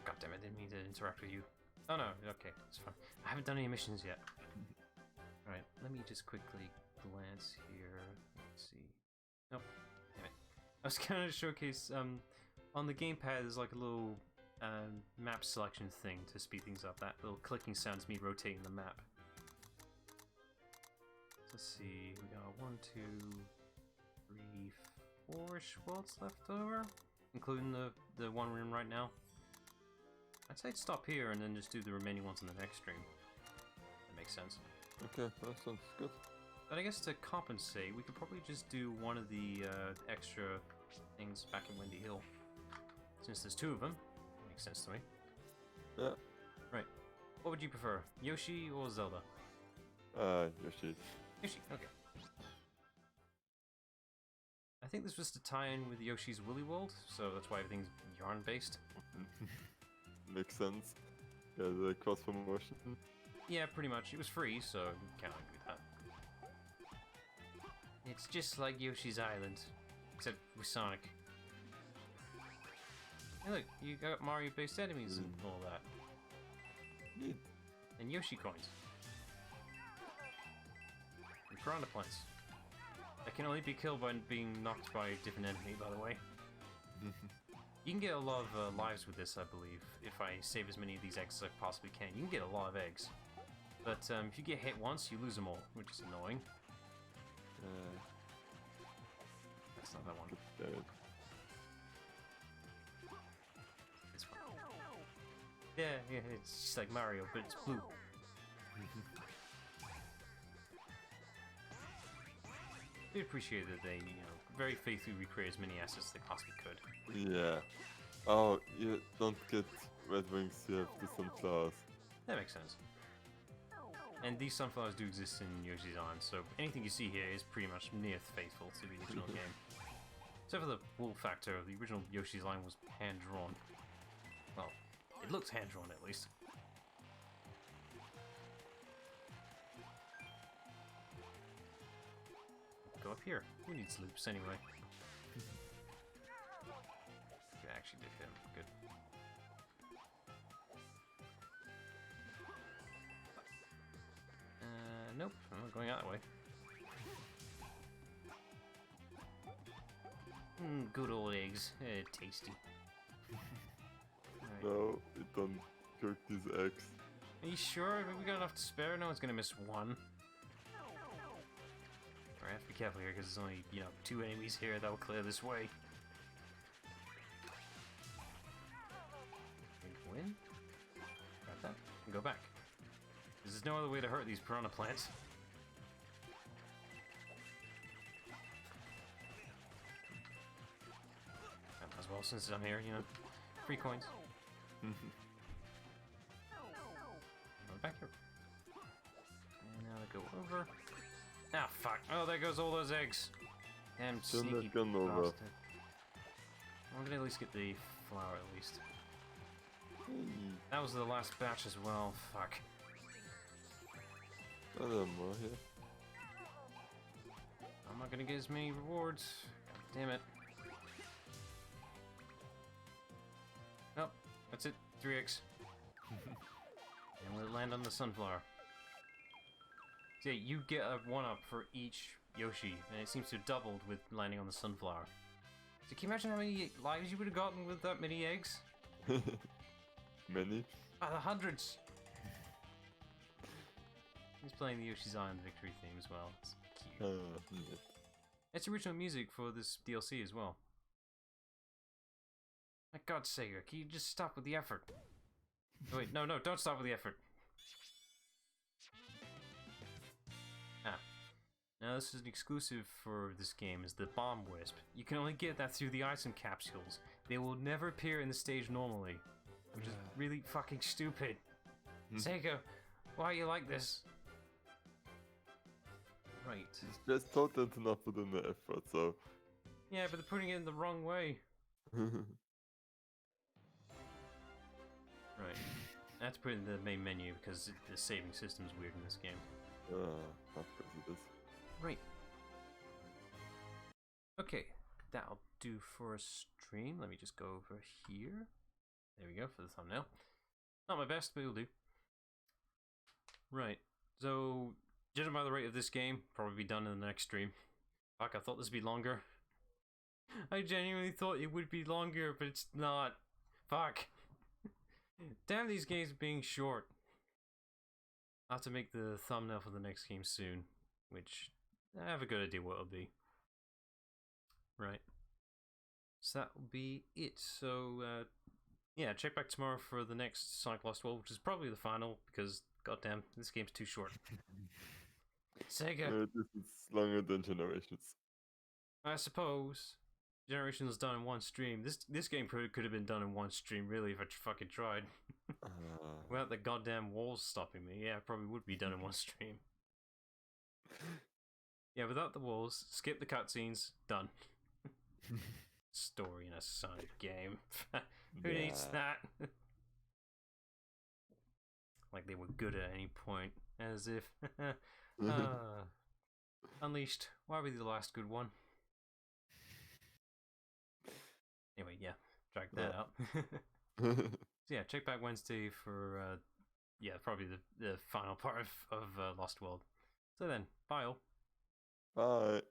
God damn it, I didn't mean to interact with you. Oh no, okay, it's fine. I haven't done any missions yet. Alright, let me just quickly glance here. Let's see. Nope. Damn it. I was going to showcase, on the gamepad there's like a little map selection thing to speed things up. That little clicking sound is me rotating the map. Let's see, we got 1, 2, 3, 4-ish worlds left over, including the one we're in right now. I'd say stop here and then just do the remaining ones in the next stream. That makes sense. Okay, that sounds good. But I guess to compensate, we could probably just do one of the extra things back in Windy Hill. Since there's 2 of them, makes sense to me. Yeah. Right. What would you prefer, Yoshi or Zelda? Yoshi. Yoshi, okay. I think this was to tie in with Yoshi's Woolly World, so that's why everything's yarn-based. Makes sense. Yeah, the cross promotion. Yeah, pretty much. It was free, so you can't argue with that. It's just like Yoshi's Island, except with Sonic. Hey look, you got Mario-based enemies and all that. Neat. And Yoshi coins. And piranha plants. That can only be killed by being knocked by a different enemy, by the way. You can get a lot of lives with this, I believe, if I save as many of these eggs as I possibly can. You can get a lot of eggs. But if you get hit once, you lose them all, which is annoying. That's not that one. It's fine. Yeah, it's just like Mario, but it's blue. I appreciate that they, you know, very faithfully recreate as many assets as they possibly could. Yeah. Oh, you don't get red wings, you have the sunflowers. That makes sense. And these sunflowers do exist in Yoshi's Island, so anything you see here is pretty much near faithful to the original game. Except for the wool factor, the original Yoshi's line was hand-drawn. Well, it looks hand-drawn at least. Go up here. Who needs loops anyway? It actually did hit him. Good. Nope. I'm not going that way. Good old eggs. Tasty. Right. No, it don't cook these eggs. Are you sure? We got enough to spare? No one's gonna miss one. Alright, I have to be careful here because there's only, 2 enemies here that will clear this way. Go in. Grab that. And go back. There's no other way to hurt these piranha plants. Might as well, since I'm here, free coins. Back here. And now they go over. Ah, fuck. Oh, there goes all those eggs. Damn sneaky bastard. I'm gonna at least get the flower at least. That was the last batch as well. Fuck. Oh, there are more here. I'm not gonna get as many rewards. God damn it. Nope. That's it. 3 eggs. And we'll land on the sunflower. So yeah, you get a 1-up for each Yoshi, and it seems to have doubled with landing on the sunflower. So can you imagine how many lives you would have gotten with that many eggs? Many? The hundreds! He's playing the Yoshi's Island victory theme as well. It's cute. Yeah. It's original music for this DLC as well. My God, Sega, can you just stop with the effort? Oh, wait, no, don't stop with the effort. Now this is an exclusive for this game, is the Bomb Wisp. You can only get that through the item capsules. They will never appear in the stage normally. Which is really fucking stupid. Sega, why are you like this? Right. It's just totally enough put in the effort, so... Yeah, but they're putting it in the wrong way. Right. I have to put it in the main menu because the saving system's weird in this game. Of course it is. Right. Okay, that'll do for a stream. Let me just go over here. There we go for the thumbnail. Not my best, but it'll do. Right. So, judging by the rate of this game, probably be done in the next stream. Fuck, I thought this would be longer. I genuinely thought it would be longer, but it's not. Fuck. Damn these games being short. I'll have to make the thumbnail for the next game soon, which I have a good idea what it'll be. Right. So that will be it. So, yeah, check back tomorrow for the next Sonic Lost World, which is probably the final, because, goddamn, this game's too short. Sega! This is longer than Generations. I suppose. Generations done in one stream. This game could have been done in one stream, really, if I fucking tried. Without the goddamn walls stopping me, yeah, it probably would be done in one stream. Yeah, without the walls, skip the cutscenes, done. Story in a Sonic game. Who needs that? Like they were good at any point, as if. Unleashed. Why were you the last good one? Anyway, yeah, drag that out. So yeah, check back Wednesday for yeah, probably the final part of Lost World. So then, bye all. Bye.